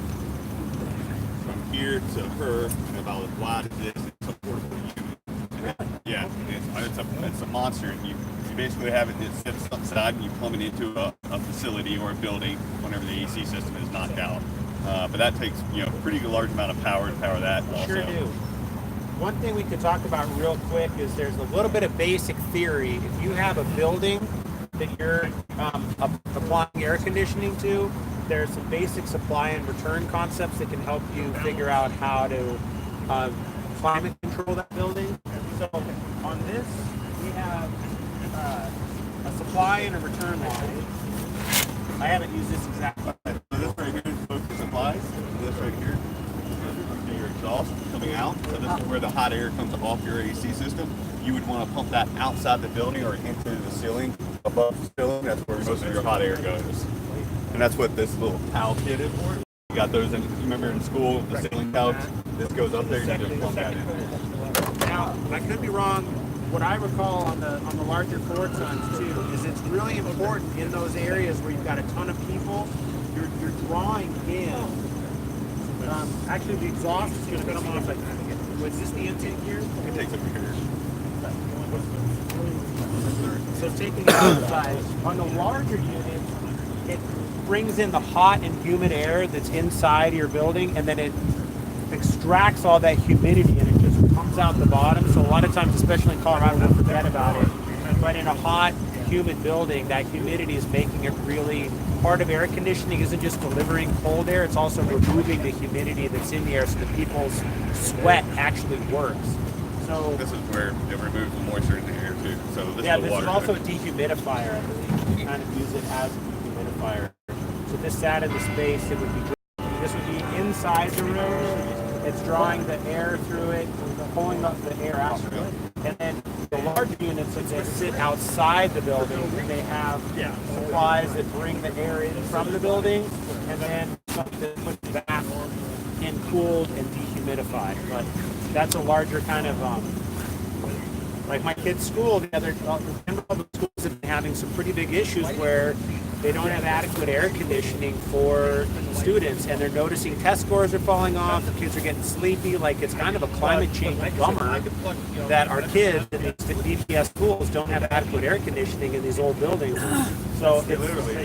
here to her, and about as wide as this. It's a portable unit. Yeah, it's a monster. And you basically have it that sits upside and you plumb it into a facility or a building whenever the AC system is knocked out. But that takes a pretty large amount of power to power that also. Sure do. One thing we could talk about real quick is there's a little bit of basic theory. If you have a building that you're applying air conditioning to, there's some basic supply and return concepts that can help you figure out how to climate control that building. So on this, we have a supply and a return line. I haven't used this exactly. So this right here is both the supplies. This right here is your exhaust coming out. So this is where the hot air comes off your AC system. You would want to pump that outside the building or into the ceiling, above the ceiling. That's where most of your hot air goes. And that's what this little towel kit is for. You got those in, you remember in school, the ceiling towels? This goes up there and you just pump that in. Now, I could be wrong. What I recall on the larger 4 tons too is it's really important in those areas where you've got a ton of people, you're drawing in. Actually, the exhaust is going to come off like that. Was this the intake here? It takes up here. So taking it outside, on the larger unit, it brings in the hot and humid air that's inside your building, and then it extracts all that humidity and it just comes out the bottom. So a lot of times, especially in Colorado, we'll forget about it. But in a hot, humid building, that humidity is making it really, part of air conditioning isn't just delivering cold air, it's also removing the humidity that's in the air so that people's sweat actually works. So this is where it removes the moisture in the air too. So this is also a dehumidifier, I believe. You kind of use it as a dehumidifier. So if this sat in the space, it would be great. This would be inside the room. It's drawing the air through it, pulling up the air out through it. And then the larger units, if they sit outside the building, they have supplies that bring the air in from the building, and then something that puts it back in cooled and dehumidified. But that's a larger kind of Like my kid's school, the other public schools have been having some pretty big issues where they don't have adequate air conditioning for students, and they're noticing test scores are falling off, the kids are getting sleepy. Like, it's kind of a climate change bummer that our kids in these DPS schools don't have adequate air conditioning in these old buildings. So it's literally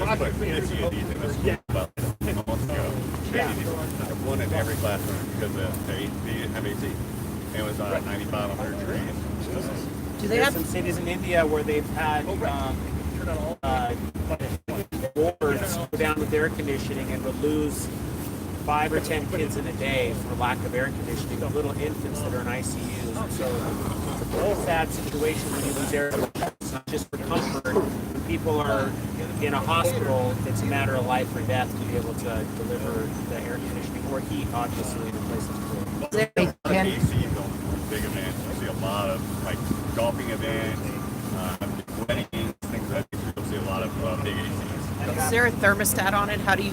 one in every classroom because they have AC. It was 95 on their trees. Do they There's have some cities in India where they've had wards go down with air conditioning and would lose 5 or 10 kids in a day for lack of air conditioning, the little infants that are in ICUs. And so it's a whole sad situation when you lose air conditioning. It's not just for comfort. When people are in a hospital, it's a matter of life or death to be able to deliver the air conditioning or heat, obviously, in a place that's cool. ACs on big events. You see a lot of like golfing events, weddings, things like that. You'll see a lot of big ACs. Is there a thermostat on it? How do you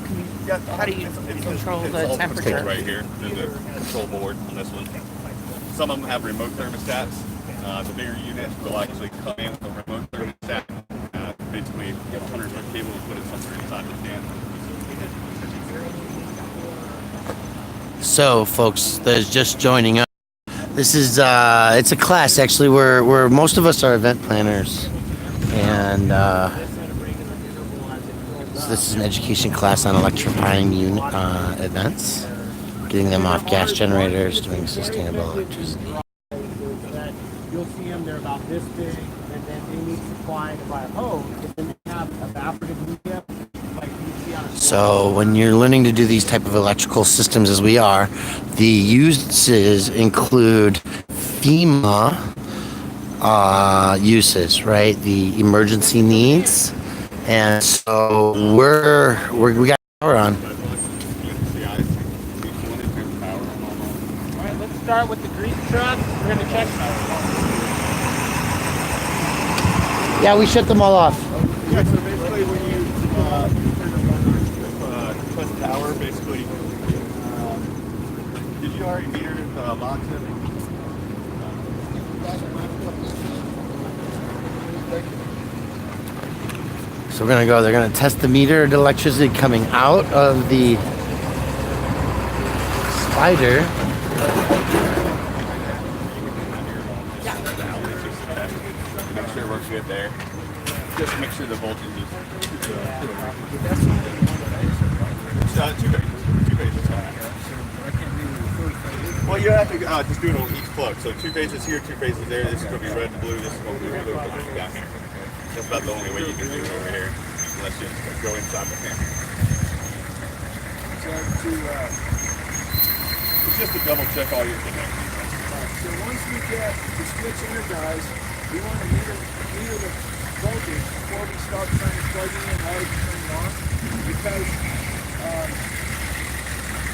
control the all temperature? controlled right here. There's a control board on this one. Some of them have remote thermostats. The bigger units will actually come in with a remote thermostat. Basically, 100-foot cable and put it somewhere inside the stand. So, folks, that's just joining up. This is it's a class actually where most of us are event planners, and so this is an education class on electrifying events, getting them off gas generators, doing sustainable electricity. You'll see them, they're about this big, and then they need supply by a hose, and then they have evaporative media, like you see on a So when you're learning to do these type of electrical systems as we are, the uses include FEMA uses, right? The emergency needs. And so we got power on. All right, let's start with the grease truck. We're going to check. Yeah, we shut them all off. Yeah, so basically when you press power, basically, did you already meter the box in? So we're gonna go. They're gonna test the meter of the electricity coming out of the spider. Make sure it works good there. Just make sure the voltage is two phases. Well, you have to just do it on each plug. So 2 phases here, 2 phases there. This is going to be red and blue. This is going to be blue down here. That's about the only way you can do it over here, unless you go inside the panel. So it's just to double check all your connections. So once we get the switch energized, we want to meter the voltage before we start trying to plug in and how to turn it on, because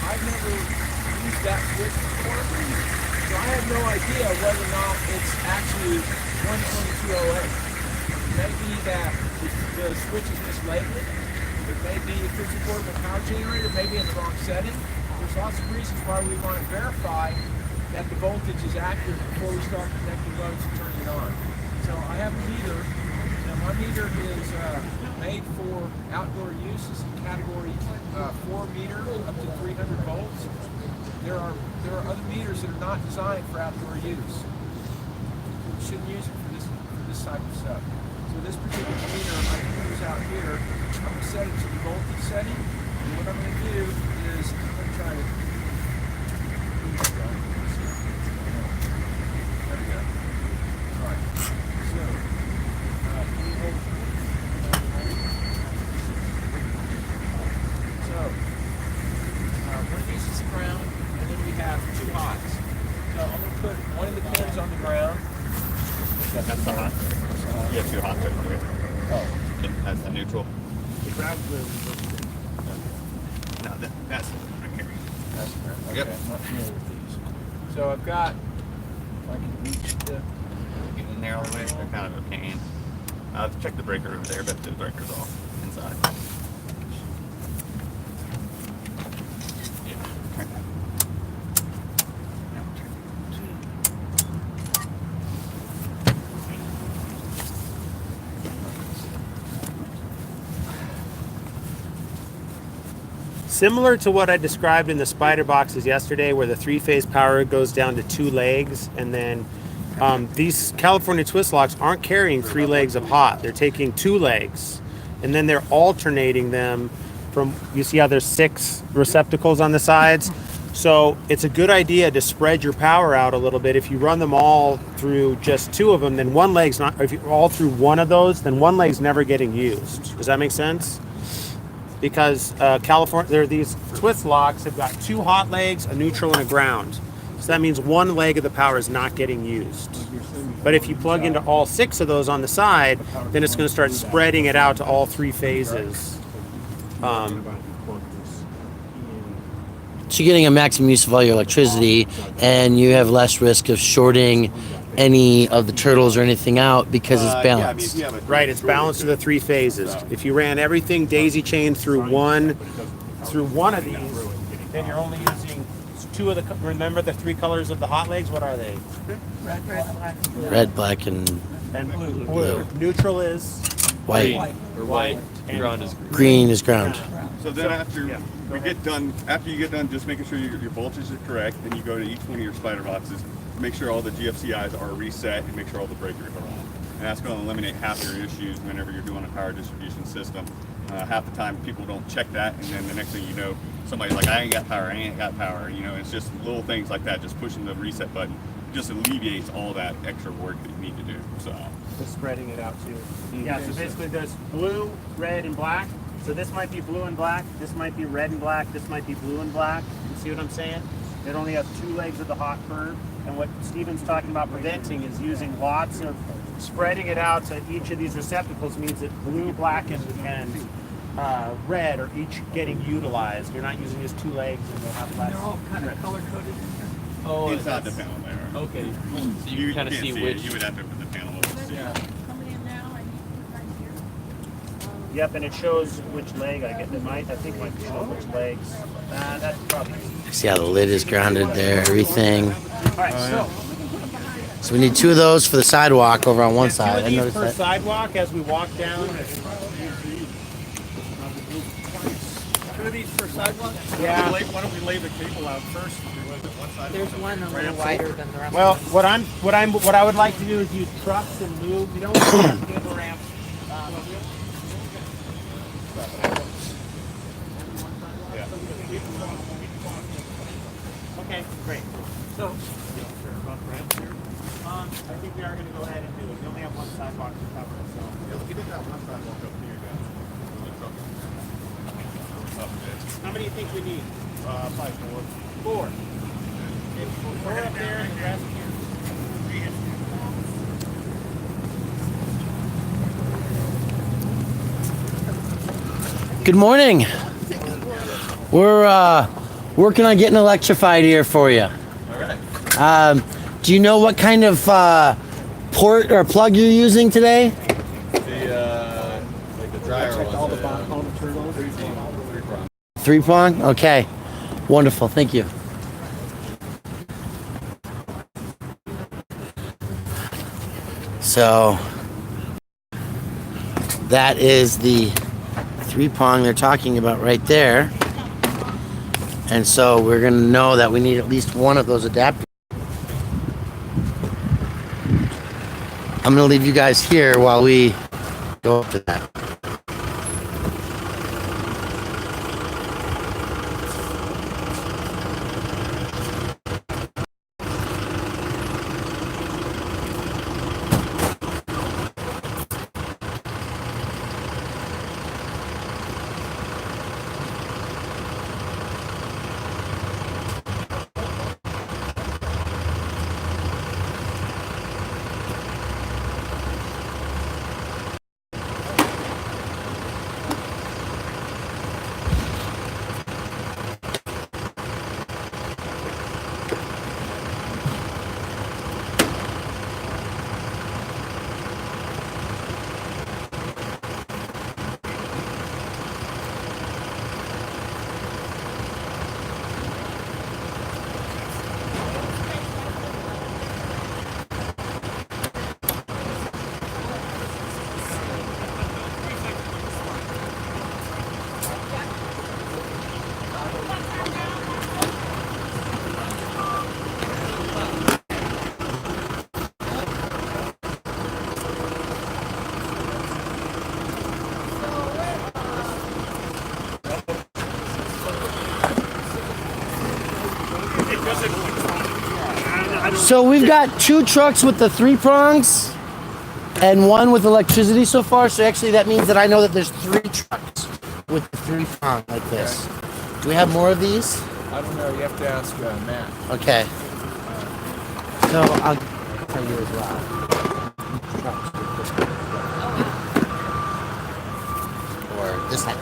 I've never used that switch before, so I have no idea whether or not it's actually 12208. It may be that the switch is mislabeled. It may be if it's a portable power generator, maybe in the wrong setting. There's lots of reasons why we want to verify that the voltage is accurate before we start connecting loads and turning it on. So I have a meter. Now my meter is made for outdoor use. It's a category 4 meter up to 300 volts. There are other meters that are not designed for outdoor use. You shouldn't use it for this type of stuff. So this particular meter I can use out here. I'm going to set it to the voltage setting. And what I'm going to do is I'm going to try to. There we go. All right. So one of these is ground, and then we have 2 hots. So I'm going to put one of the pins on the ground. That's the hot. You have 2 hot pins. Oh. That's the neutral. The ground blue. No, that's right here. That's correct. Okay, Yep. I'm not familiar with these. So I've got, if I can reach the. Get in there all the way. They're kind of a pain. Check the breaker over there, but the breaker's off inside. Similar to what I described in the spider boxes yesterday, where the 3-phase power goes down to 2 legs, and then these California twist locks aren't carrying 3 legs of hot. They're taking 2 legs, and then they're alternating them from, you see how there's 6 receptacles on the sides? So it's a good idea to spread your power out a little bit. If you run them all through just 2 of them, then one leg's not, if you're all through one of those, then one leg's never getting used. Does that make sense? Because these twist locks have got 2 hot legs, a neutral, and a ground. So that means one leg of the power is not getting used. But if you plug into all 6 of those on the side, then it's going to start spreading it out to all 3 phases. So you're getting a maximum use of all your electricity, and you have less risk of shorting any of the turtles or anything out because it's balanced. Right, it's balanced to the 3 phases. If you ran everything daisy chained through one of these, then you're only using 2 of the. Remember the 3 colors of the hot legs? What are they? Red, black, and blue. Neutral is white. White. And ground is green is ground. So then after you get done, just making sure your voltages are correct. Then you go to each one of your spider boxes, make sure all the GFCIs are reset, and make sure all the breakers are on. And that's going to eliminate half your issues whenever you're doing a power distribution system. Half the time people don't check that, and then the next thing you know, somebody's like, I ain't got power. You know, it's just little things like that. Just pushing the reset button just alleviates all that extra work that you need to do. So just spreading it out too. Yeah, so basically there's blue, red, and black. So this might be blue and black, this might be red and black, this might be blue and black. You see what I'm saying? It only has 2 legs of the hot curve. And what Stephen's talking about preventing is using lots of, spreading it out to each of these receptacles means that blue, black, and red are each getting utilized. You're not using just 2 legs and they'll have less. They're all kind of color coded. Oh, inside the panel there. Okay. So you kind of see which. You would have to put the panel over to see. Yep, and it shows which leg I get. I think it might show which legs. That's probably. See how the lid is grounded there, everything. All right, So we need 2 of those for the sidewalk over on one side. 2 of these per sidewalk as we walk down. 2 of these per sidewalk? Yeah. Why don't we lay the cable out first? There's one a little wider than the rest. Well, what I would like to do is use trucks and move. We don't want to cable ramp. Okay, great. So, I think we are going to go ahead and do it. We only have one sidewalk to cover, so. Yeah, we can get that one sidewalk up here, guys. How many do you think we need? Probably 4. 4. Okay, 4 up there and the rest here. Good morning. We're working on getting electrified here for you. All right. Do you know what kind of port or plug you're using today? Like the dryer All the was. component turtles. 3-prong? Okay. Wonderful. Thank you. So that is the 3-prong they're talking about right there. And so we're going to know that we need at least one of those adapters. I'm going to leave you guys here while we go up to that. So we've got 2 trucks with the 3 prongs and 1 with electricity so far. So actually that means that I know that there's 3 trucks with the 3 prong like this. Do we have more of these? I don't know. You have to ask Matt. Okay. So I'll tell you as well. Or this side.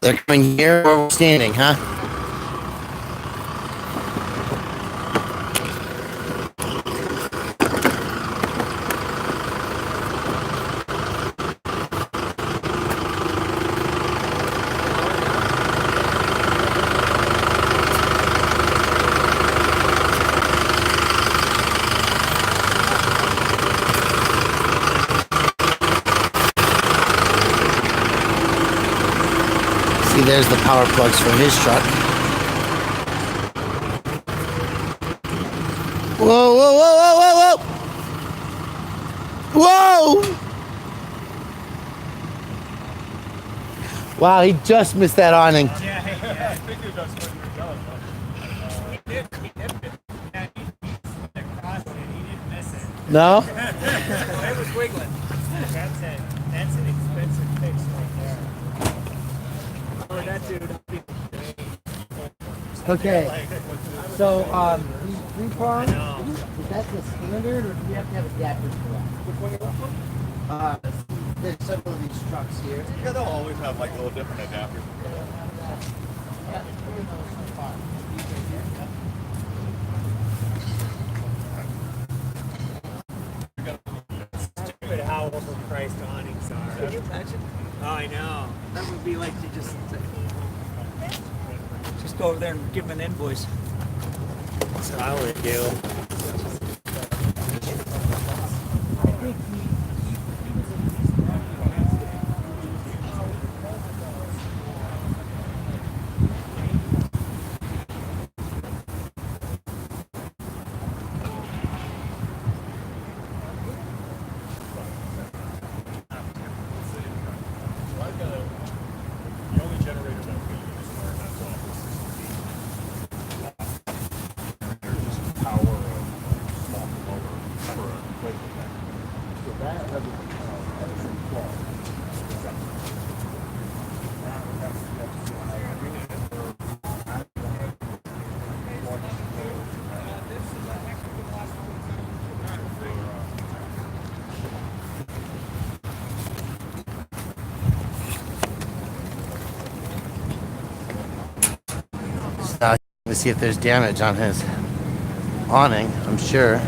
They're coming here or we're standing, huh? There's the power plugs for his truck. Whoa, whoa, whoa, whoa, whoa, whoa! Whoa! Wow, he just missed that awning. Yeah, I figured that's where you were going. He did it. Yeah, he crossed it. He didn't miss it. No? It was wiggling. That's it. That's an expensive fix right there. Or that dude. Okay. So, these 3 prongs, is that the standard, or do we have to have adapters for that? Which one you want? There's several of these trucks here. Yeah, they'll always have like little different adapters. Stupid how overpriced awnings are. Can you imagine? Oh, I know. That would be like you just go over there and give them an invoice. That's what I would do. The only generators that we use are not they're just power of small motor for a plate effect. So that has a flaw. To see if there's damage on his awning, I'm sure.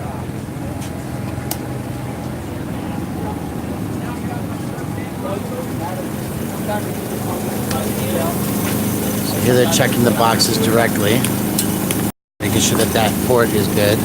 So here they're checking the boxes directly, making sure that that port is good.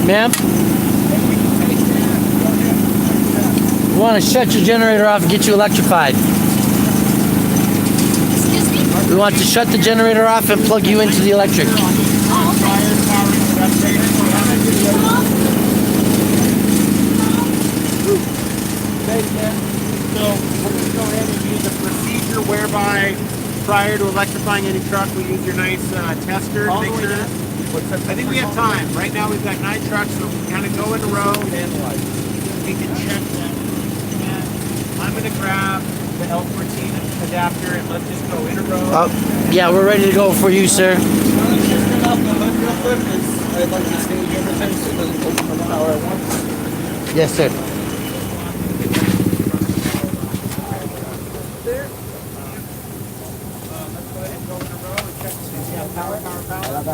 Ma'am? We want to shut your generator off and get you electrified. Excuse me? We want to shut the generator off and plug you into the electric. So we're going to go ahead and use a procedure whereby prior to electrifying any truck, we use your nice tester to make sure. I think we have time. Right now we've got 9 trucks, so we kind of go in a row. We can check them. And I'm going to grab the L14 adapter and let's just go in a row. Yeah, we're ready to go for you, sir. I'd like to stage everything so it doesn't open the power at once. Yes, sir.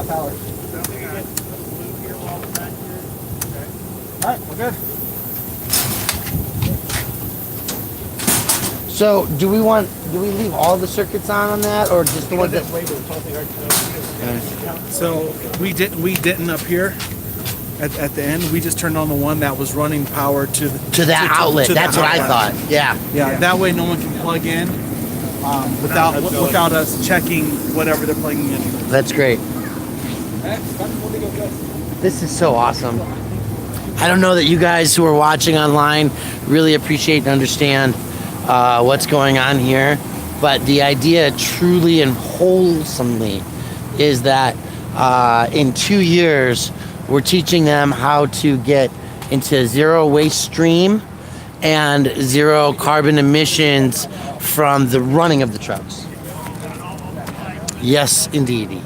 Power. Alright, we're good. So, do we leave all the circuits on that, or just the ones that? So we didn't up here at the end. We just turned on the one that was running power to that outlet. That's what I thought. Yeah. Yeah. That way, no one can plug in without us checking whatever they're plugging in. That's great. This is so awesome. I don't know that you guys who are watching online really appreciate and understand what's going on here, but the idea truly and wholesomely is that in 2 years we're teaching them how to get into zero waste stream and zero carbon emissions from the running of the trucks. Yes, indeed.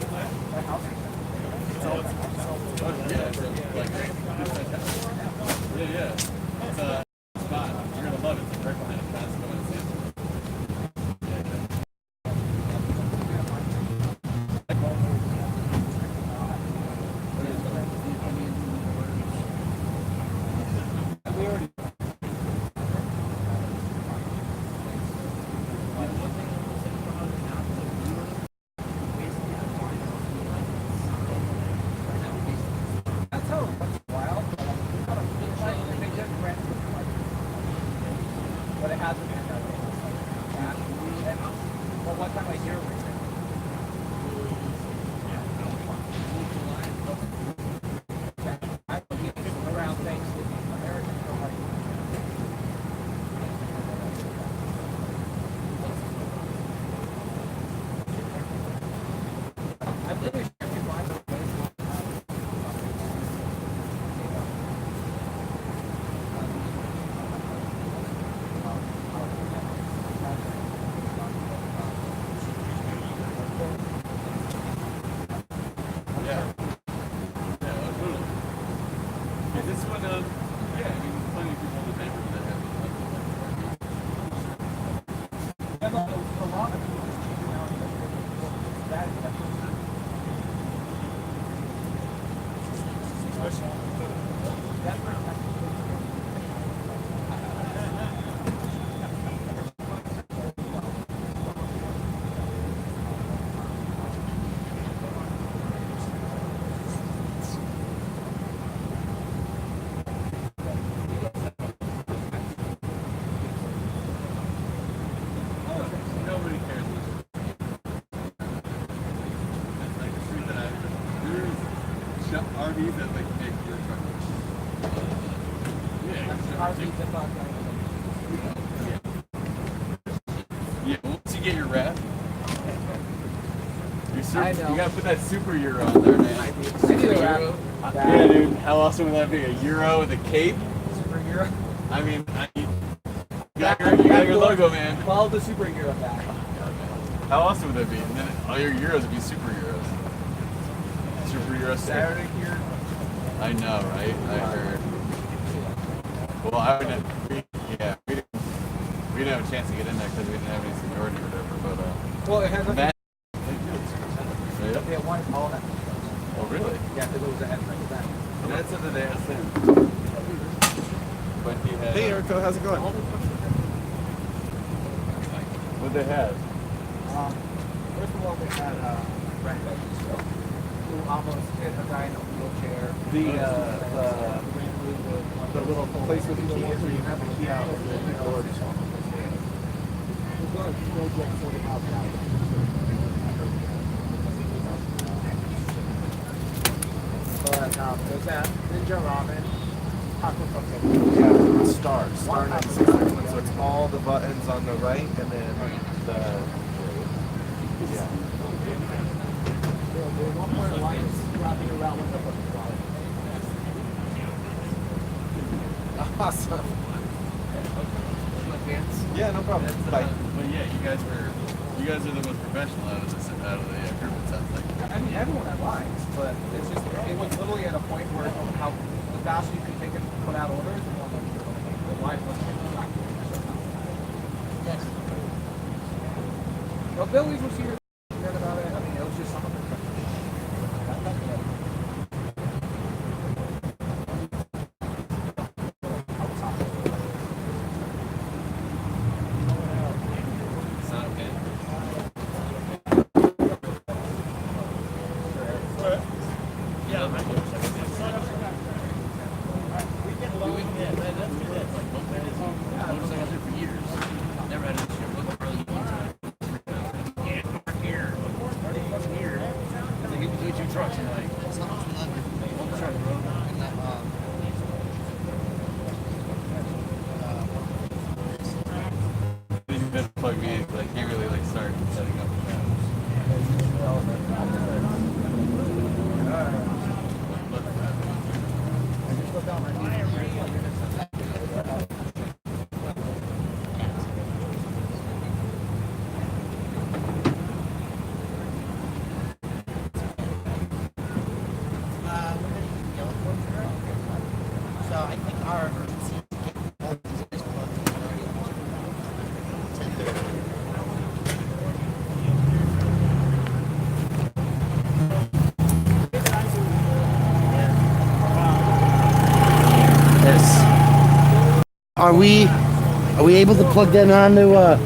RVs that like make your truck. Yeah, once you get your wrap, you gotta put that super Euro on there, man. Yeah, dude. How awesome would that be? A Euro with a cape? Super Euro? I mean, you got your logo, man. Follow the Super Euro back. How awesome would that be? And then all your Euros would be super Euros. Super Euro Saturday here. I know, right? I heard. Well, I would we didn't have a chance to get in there because we didn't have any seniority or whatever. But well, it has Matt, they have one all that. Oh, really? Yeah, because it was a head like that. That's something they asked him. But he had. Hey, Erico, how's it going? What they had? First of all, they had Brent who almost hit a guy in a wheelchair. the little place with the keys where you have the key out of the door. But there's that Ninja Ramen. Yeah, Star 961. So it's all the buttons on the right and then the yeah. Awesome. Yeah, no problem. Bye. But yeah, you guys are the most professional out of the group. It sounds like. I mean, everyone had lines, but it's just, it was literally at a point where how the faster you could take it, put out orders, and the line wasn't exactly. Yes. Well, Billy's was here, heard about it. I mean, it was just something. Plug me in, like he really like started setting up So I think our emergency Are we able to plug that onto? I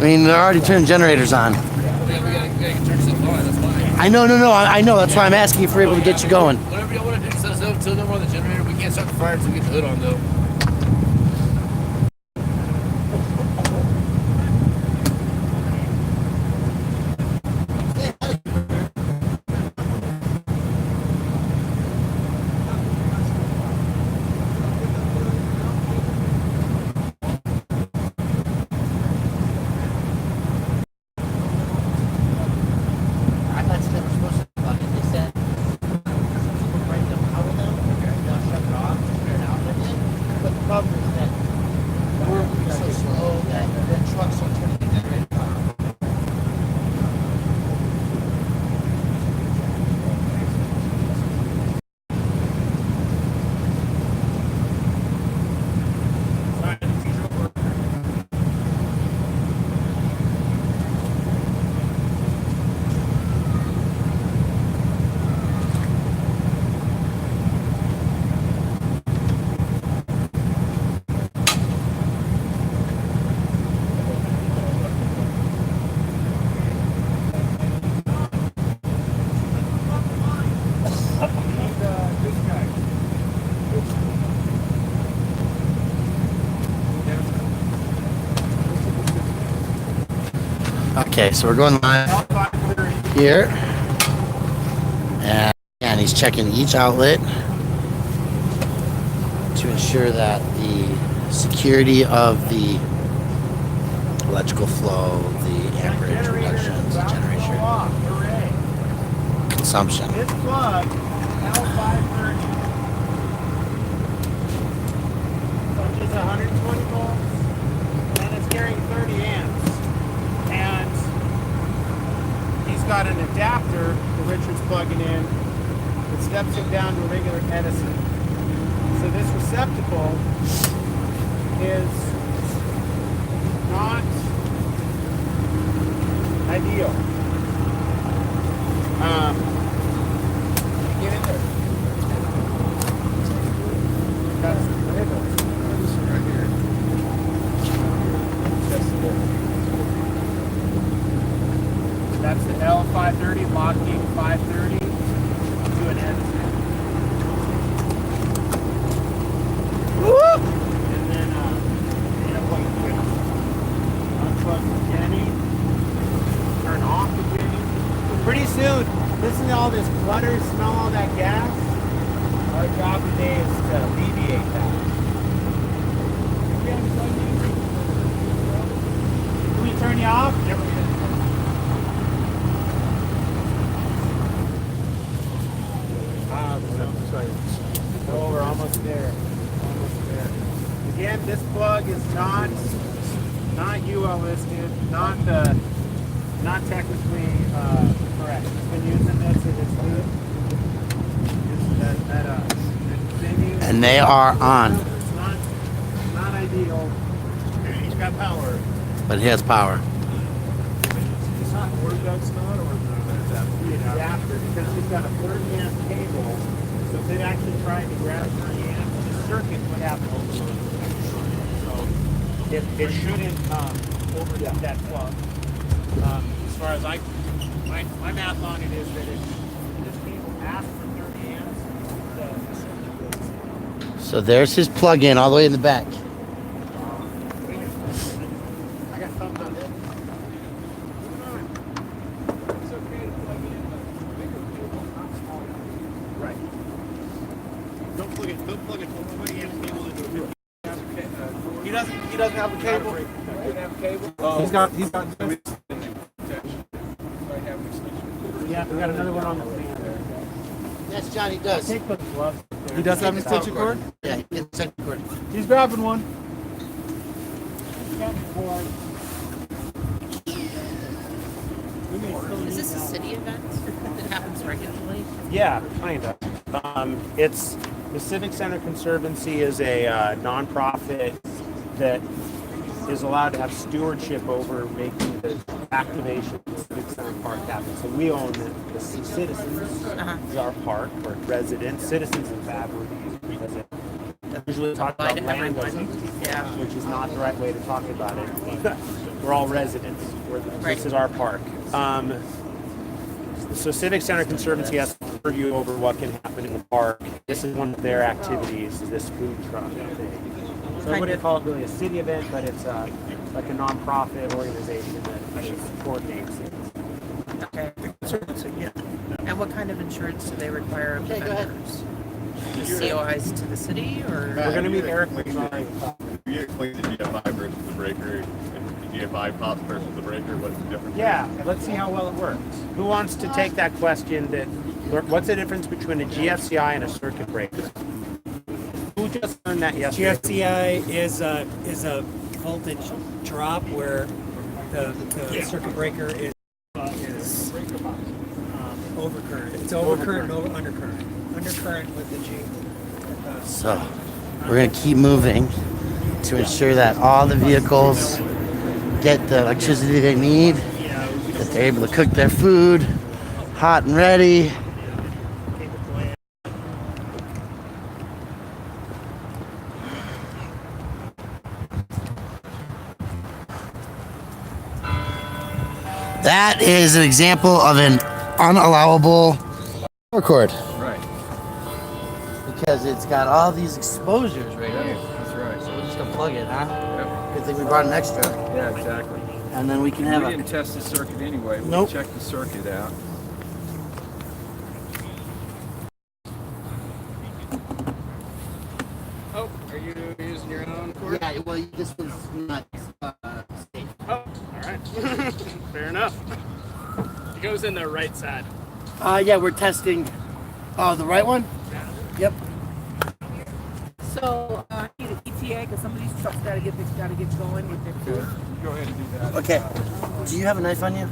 mean, they're already turning generators on. we gotta turn stuff on, that's fine. I know, I know. That's why I'm asking if we're able to get you going. Whatever y'all want to do, set us up till no more on the generator. We can't start the fire until we get the hood on though. Okay, so we're going live here, and he's checking each outlet to ensure that the security of the electrical flow, the amperage reductions, the generation consumption. This plug, L530, which is 120 volts, and it's carrying 30 amps. And he's got an adapter that Richard's plugging in that steps him down to a regular Edison. So this receptacle is not ideal. Get in there. That's right here. That's the L530 locking 530 to an Edison. to alleviate that. Can we turn you off? Oh, we're almost there. Almost there. Again, this plug is not UL listed, not technically correct. It's been using this in its loop. And they are on. It's not ideal. He's got power. But he has power. It's not that's not or the adapter because we've got a 30 amp cable. So if it actually tried to grab 30 amps, the circuit would have to overload. So it shouldn't overload that plug. As far as my math on it is that if this cable asks for 30 amps, the circuit goes. So there's his plug-in all the way in the back. I got something on it. It's okay to plug in a bigger cable, not smaller. Right. Don't plug it 20 amp cable into a 50. He doesn't have a cable. Doesn't have a cable? Oh. He's got Yeah, we got another one on the stand there. Yes, John, he does. Take those gloves. He does have an extension cord? Yeah, he has an extension cord. He's grabbing one. Is this a city event that happens regularly? Yeah, kind of. It's the Civic Center Conservancy is a nonprofit that is allowed to have stewardship over making the activation of the Civic Center Park happen. So we own the citizens is our park, or residents. Citizens in bad word because it usually talk about landowners, which is not the right way to talk about it. We're all residents. This is our park. So Civic Center Conservancy has purview over what can happen in the park. This is one of their activities, is this food truck thing. So I wouldn't call it really a city event, but it's like a nonprofit organization that coordinates it. Okay. Yeah. And what kind of insurance do they require of vendors? The COIs to the city, or We're going to meet Eric. You explain the GFI versus the breaker, and the GFI pops versus the breaker. What's the difference? Yeah, let's see how well it works. Who wants to take that question? What's the difference between a GFCI and a circuit breaker? Who just learned that yesterday? GFCI is a voltage drop where the circuit breaker is overcurrent. It's overcurrent and undercurrent. Undercurrent with the G. So we're going to keep moving to ensure that all the vehicles get the electricity they need, that they're able to cook their food hot and ready. That is an example of an unallowable power cord. Right. Because it's got all these exposures right here. That's right. So we're just gonna plug it, huh? Yep. Good thing we brought an extra. Yeah, exactly. And then we can have We didn't test the circuit anyway. Nope. We checked the circuit out. Oh, are you using your own cord? Yeah, well, this one's not safe. Oh, all right. Fair enough. It goes in the right side. Yeah, we're testing. Oh, the right one? Yep. So, I need an ETA because some of these trucks gotta get going with their food. Go ahead and do that. Okay. Do you have a knife on you?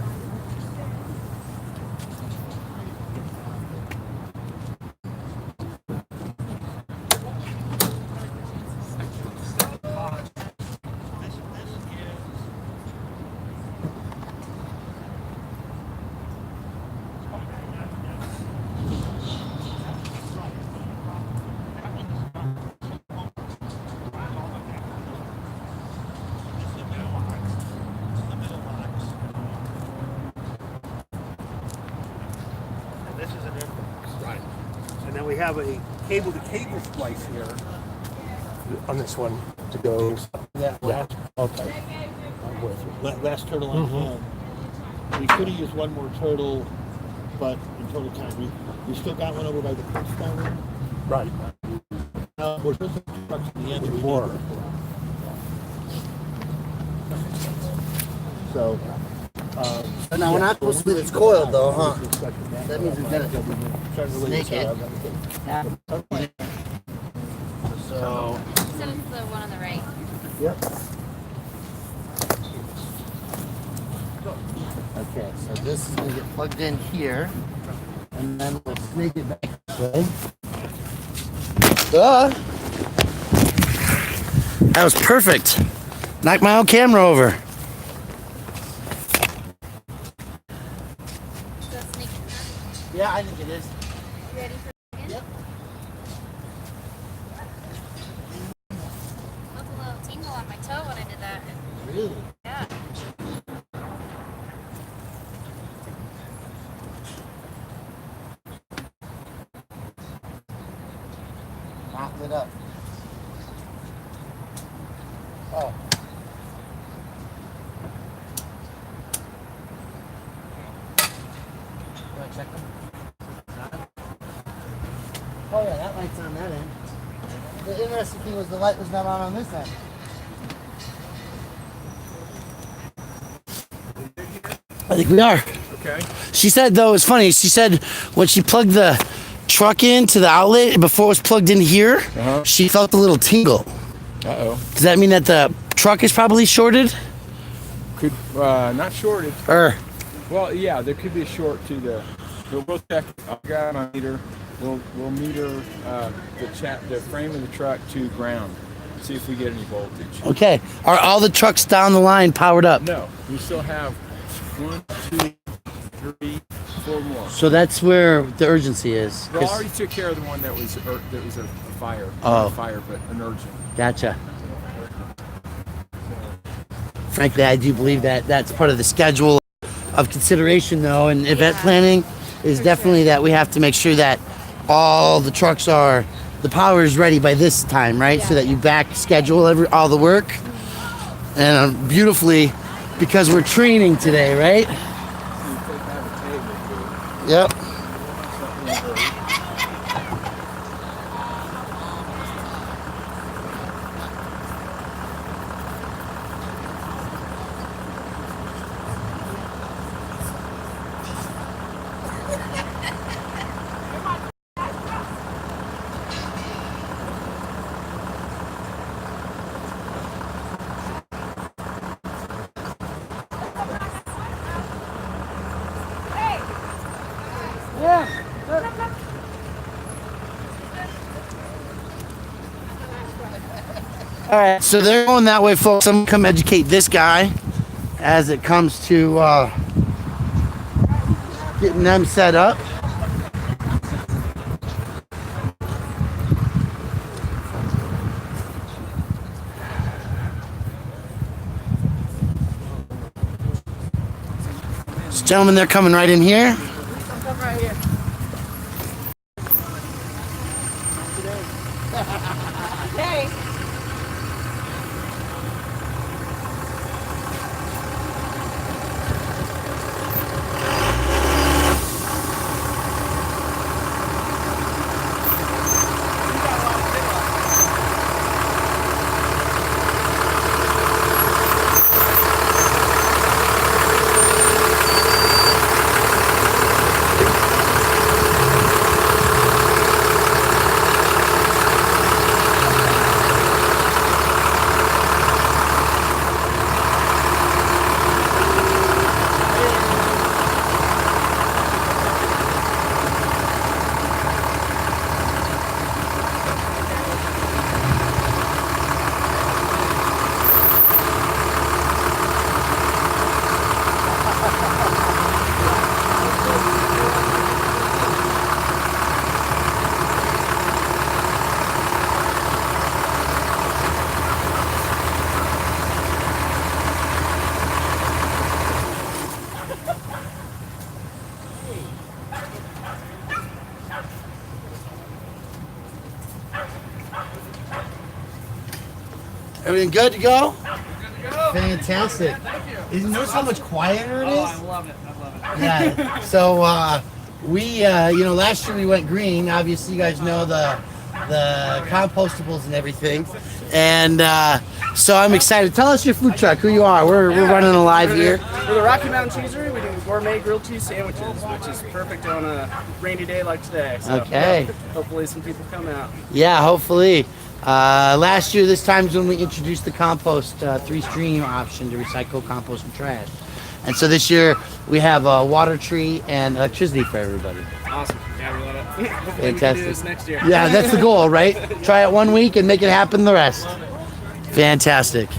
This is an inbox. Right. And then we have a cable-to-cable splice here on this one to go. Yeah. Okay. I'm with you. Last turtle on home. We could have used one more turtle, but in total time, we still got one over by the Keystone. Right. We're supposed to put trucks in the end before. So, Now we're not supposed to leave it coiled though, huh? That means we're gonna snake it. So. You said it's the one on the right. Yep. Okay, so this is gonna get plugged in here, and then we'll snake it back this way. That was perfect. Knocked my own camera over. Yeah, I think it is. You ready for it? Yep. Felt a little tingle on my toe when I did that. Really? Yeah. Not lit up. Oh. Do I check them? Oh yeah, that light's on that end. The interesting thing was the light was not on this end. I think we are. Okay. She said though, it's funny, she said when she plugged the truck into the outlet before it was plugged in here, she felt a little tingle. Uh-oh. Does that mean that the truck is probably shorted? Could, not shorted. Well, yeah, there could be a short to the, we'll check, I've got my meter, we'll meter the frame of the truck to ground, see if we get any voltage. Okay. Are all the trucks down the line powered up? No, we still have 1, 2, 3, 4 more. So that's where the urgency is. We already took care of the one that was a fire. Oh. Not a fire, but an urgent. Gotcha. Frankly, I do believe that that's part of the schedule of consideration, though, and event planning is definitely that we have to make sure that all the trucks are, the power is ready by this time, right? So that you back schedule all the work. And beautifully, because we're training today, right? Yep. All right, so they're going that way, folks. I'm gonna come educate this guy as it comes to getting them set up. So, gentlemen, they're coming right in here. Come right here. Hey. Everything good to go? Good to go. Fantastic. You notice how much quieter it is? Oh, I love it. I love it. Yeah. So we, last year we went green. Obviously, you guys know the the compostables and everything. And so I'm excited. Tell us your food truck, who you are. We're running a live here. We're the Rocky Mountain Cheesery. We do gourmet grilled cheese sandwiches, which is perfect on a rainy day like today. So, Okay. hopefully some people come out. Yeah, hopefully. Last year, this time is when we introduced the compost 3-stream option to recycle, compost, and trash. And so this year, we have a water tree and electricity for everybody. Awesome. Yeah, we love it. Hopefully we can Fantastic. do this next year. Yeah, that's the goal, right? Try it 1 week and make it happen the rest. Fantastic.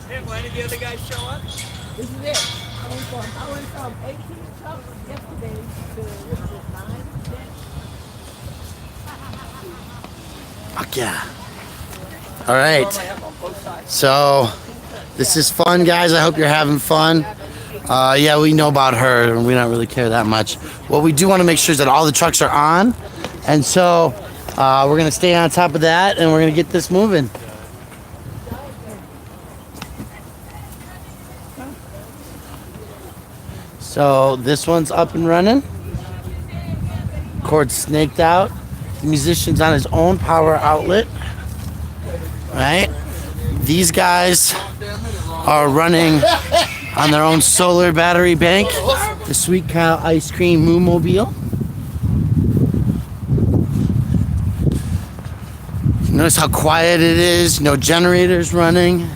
Hey, will any of the other guys show up? This is it. I went from 18 trucks yesterday to 9, 10. Fuck yeah. All right. So this is fun, guys. I hope you're having fun. Yeah, we know about her, and we don't really care that much. What we do want to make sure is that all the trucks are on, and so we're gonna stay on top of that, and we're gonna get this moving. So this one's up and running. Cord snaked out. The musician's on his own power outlet. Right? These guys are running on their own solar battery bank. The Sweet Cow Ice Cream Moo Mobile. Notice how quiet it is. No generators running.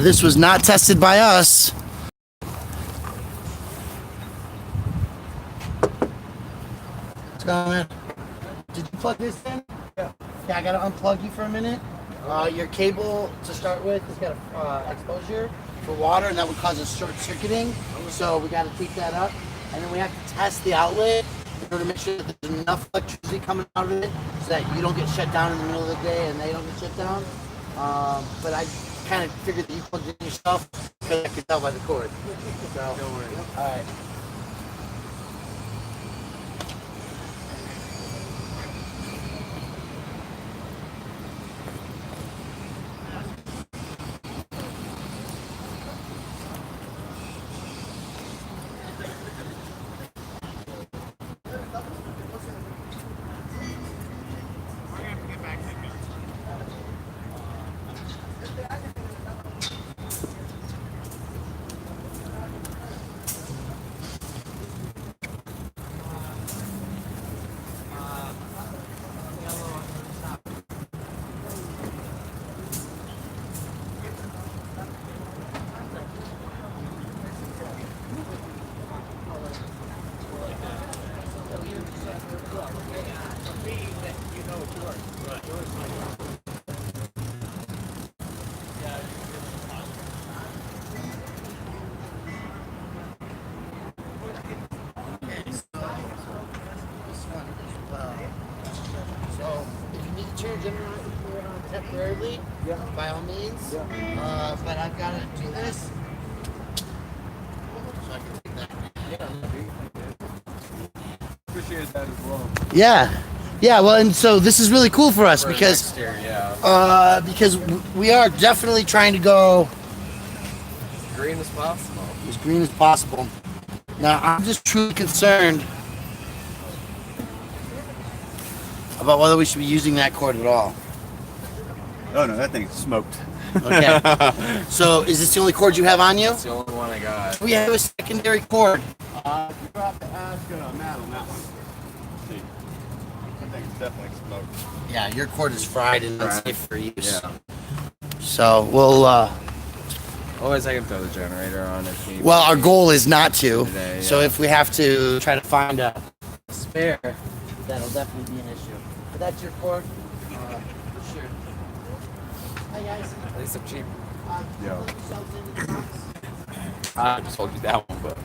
This was not tested by us. What's going on? Did you plug this in? Yeah. Yeah, I gotta unplug you for a minute. Your cable to start with has got a exposure for water, and that would cause a short circuiting. So we gotta tweak that up, and then we have to test the outlet in order to make sure that there's enough electricity coming out of it, so that you don't get shut down in the middle of the day and they don't get shut down. But I kind of figured that you plugged it in yourself because I could tell by the cord. So, all right. Temporarily, by all means. But I've got to do this. So I can take that. Appreciate that as well. Yeah. Yeah, well, and so this is really cool for us because because we are definitely trying to go Green as possible. as green as possible. Now, I'm just truly concerned about whether we should be using that cord at all. Oh no, that thing's smoked. Okay. So, is this the only cord you have on you? That's the only one I got. We have a secondary cord. You have to ask Matt on that one. See, that thing's definitely smoked. Yeah, your cord is fried and unsafe for use. Yeah. So we'll. Always I can throw the generator on if need. Well, our goal is not to. Today, So yeah. if we have to try to find a spare, that'll definitely be an issue. But that's your cord. For sure. Hi guys. At least I'm cheap. Yeah. I just told you that one, but.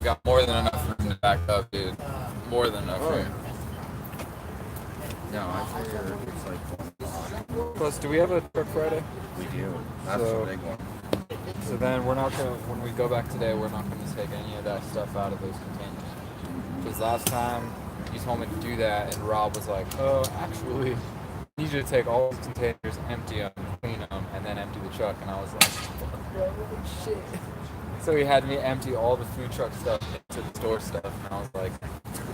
Got more than enough room to back up, dude. More than enough room. No, I figure it's like. Plus, do we have a truck Friday? We do. That's So- the big one. So then we're not gonna, when we go back today, we're not gonna take any of that stuff out of those containers. Because last time, you told me to do that, and Rob was like, oh, actually, I need you to take all these containers, empty them, clean them, and then empty the truck. And I was like, fuck, bro, shit. So he had me empty all the food truck stuff into the store stuff, and I was like,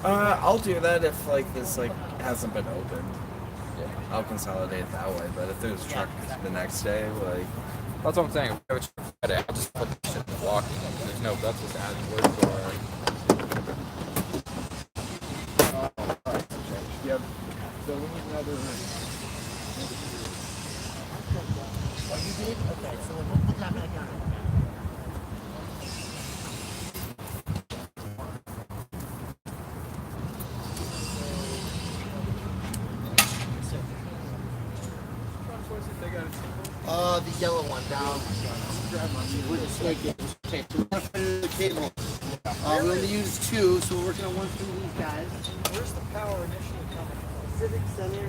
I'll do that if like this like hasn't been opened. Yeah, I'll consolidate it that way. But if there's a truck the next day, like that's what I'm saying. If we have a truck Friday, I'll just put the shit in the walking. There's no, that's just added work for it. Yeah, so we need another. Oh, you did? Okay, so we'll put that back on. The yellow one down. We're just making okay. So we're gonna put it in the cable. We only use 2, so we're working on one for these guys. Where's the power initially coming from? Civic Center.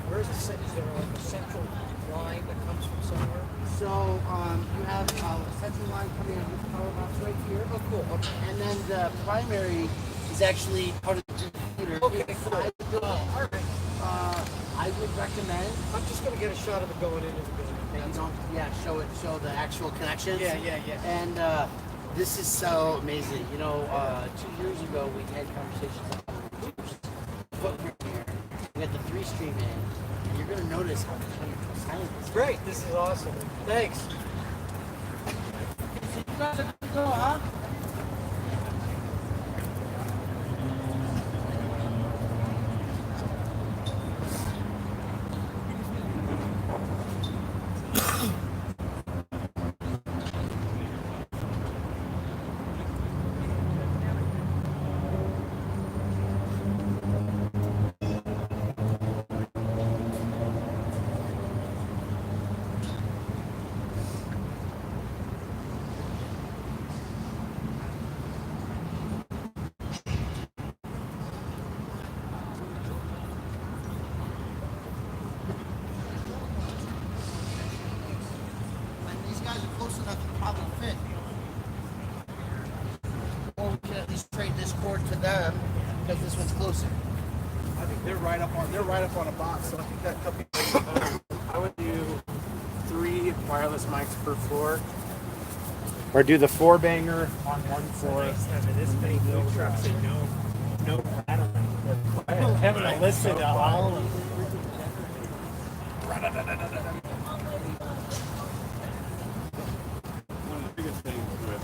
Where's the center? Is there like a central line that comes from somewhere? So you have a central line coming in this power box right here. Oh, cool. Okay. And then the primary is actually part of the computer. Okay, cool. All right. I would recommend. I'm just gonna get a shot of it going into the building. You don't, show the actual connections. Yeah. And this is so amazing. You know, 2 years ago we had conversations about footprint here. We had the 3-stream in. And you're gonna notice how silent this is. Great. This is awesome. Thanks. You guys are good to go, huh? To them because this one's closer. I think they're right up on a box, so I think that could be. I would do 3 wireless mics per floor, or do the 4-banger on one floor. This many food trucks and no rattling. Having to listen to all of them. One of the biggest things with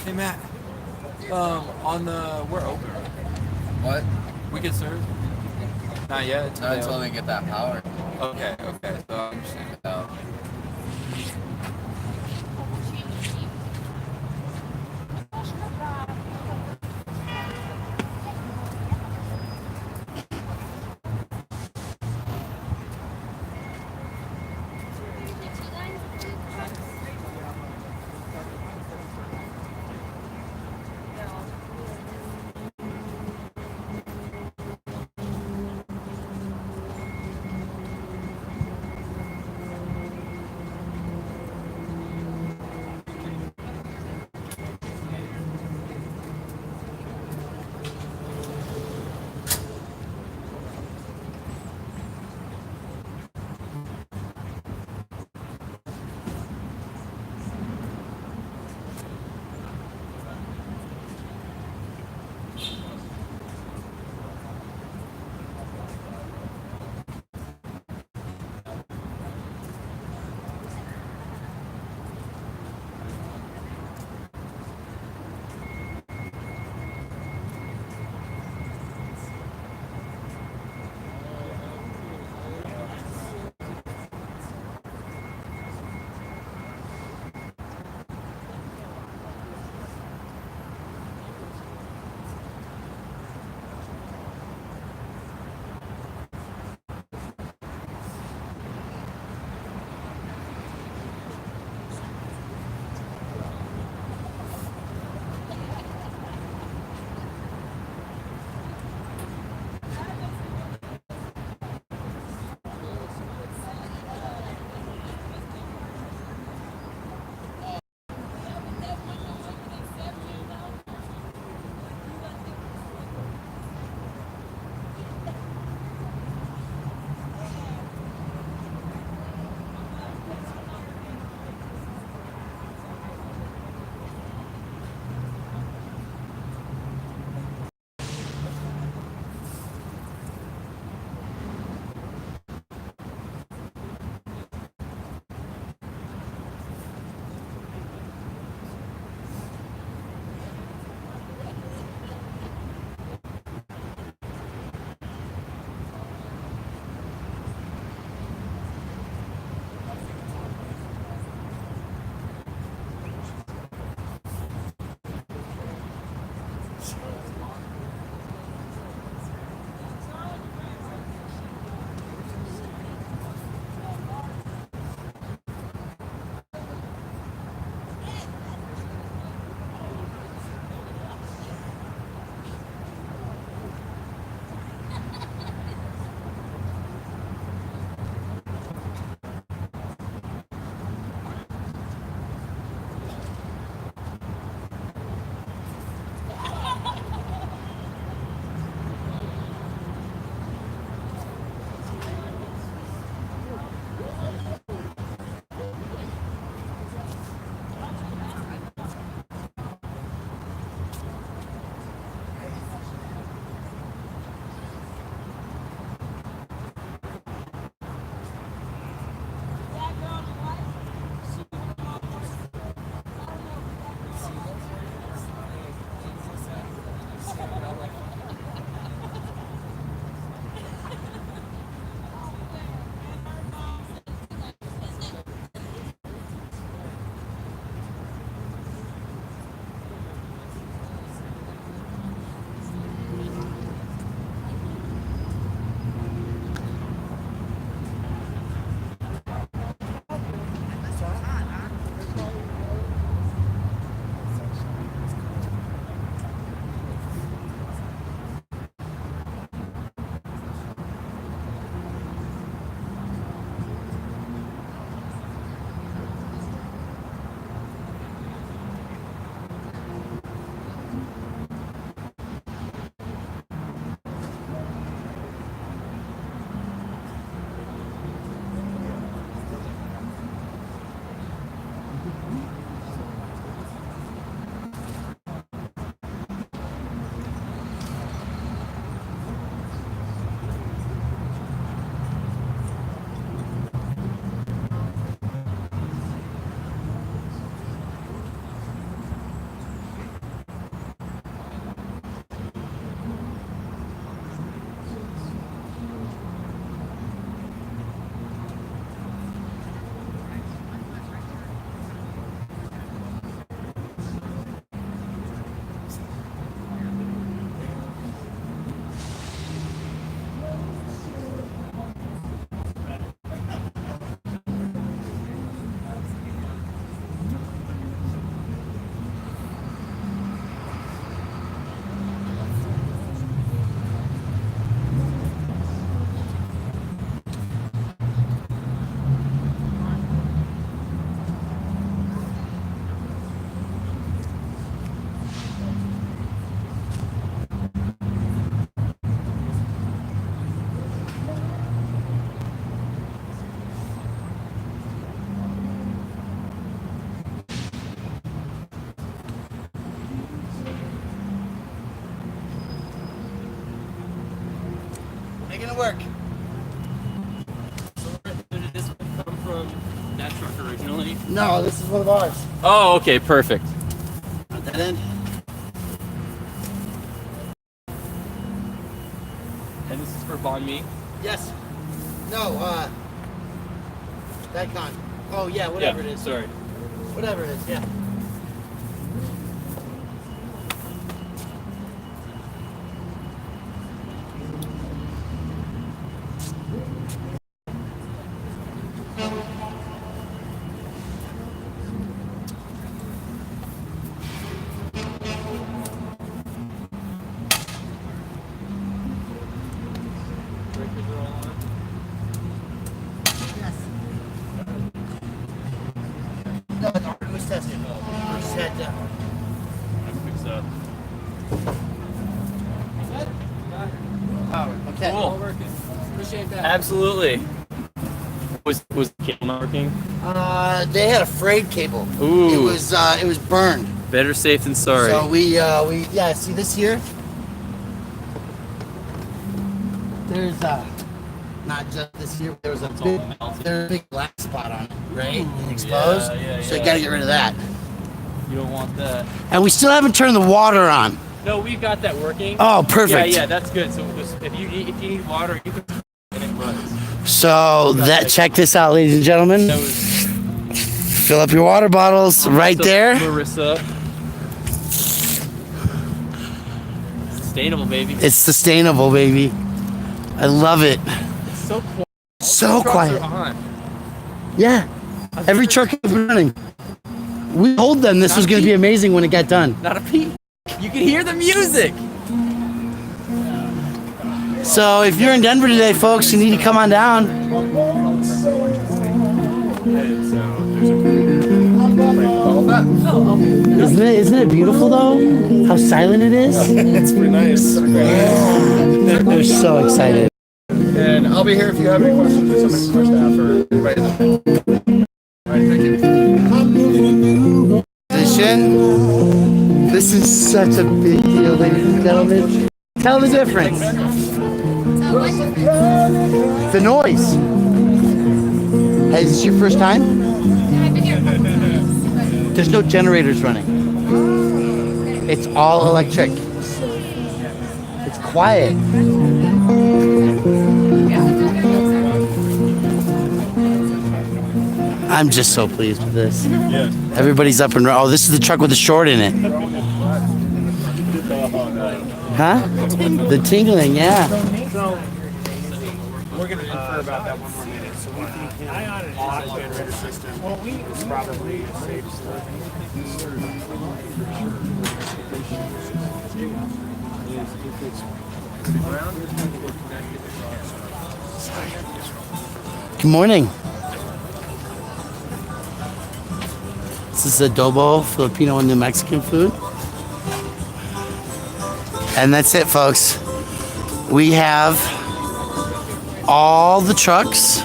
hey Matt, we're open. What? We get served? Not yet. Not until we get that power. Okay, so I'm just out. Making it work. Did this come from that truck originally? No, this is one of ours. Oh, okay, perfect. Got that in. And this is for banh mi? Yes. No, Daikon. Oh yeah, whatever Yeah, it is. sorry. Whatever it is, yeah. No, the hardware was tested. We just had Fix that. power. Okay. Cool. Appreciate that. Absolutely. Was the cable not working? They had a frayed cable. Ooh. It was burned. Better safe than sorry. So we yeah, see this here? There's not just this here, there's a big black spot on it, right? Exposed. Yeah, So you gotta get rid of that. You don't want that. And we still haven't turned the water on. No, we've got that working. Oh, perfect. Yeah, that's good. So if you need water, you can and it runs. So check this out, ladies and gentlemen. Fill up your water bottles right there. Marissa. Sustainable, baby. It's sustainable, baby. I love it. It's so quiet. So quiet. Are on. Yeah. Every truck is running. We told them this was going to be amazing when it got done. Not a peep. You can hear the music. So if you're in Denver today, folks, you need to come on down. Isn't it beautiful though? How silent it is? It's pretty nice. They're so excited. And I'll be here if you have any questions or something from our staff or anybody. All right, thank you. This is such a big deal, ladies and gentlemen. Tell the difference. The noise. Hey, is this your first time? There's no generators running. It's all electric. It's quiet. I'm just so pleased with this. Yeah. Everybody's up and running. Oh, this is the truck with the short in it. Huh? The tingling, yeah. So we're going to infer about that one more minute. So we think off generator system is probably a safe Good morning. This is adobo, Filipino and New Mexican food. And that's it, folks. We have all the trucks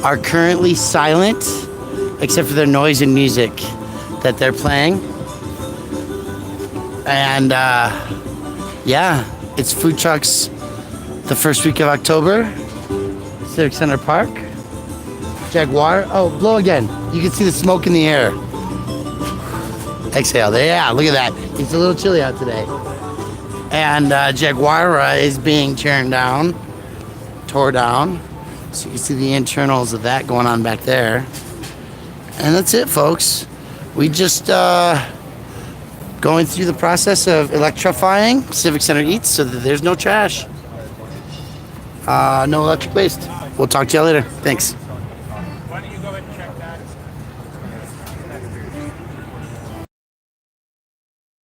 are currently silent except for their noise and music that they're playing. And yeah, it's food trucks the first week of October. Civic Center Park. Jaguar. Oh, blow again. You can see the smoke in the air. Exhale. Yeah, look at that. It's a little chilly out today. And Jaguar is being tore down. So you can see the internals of that going on back there. And that's it, folks. We just going through the process of electrifying Civic Center Eats so that there's no trash. No electric waste. We'll talk to you later. Thanks.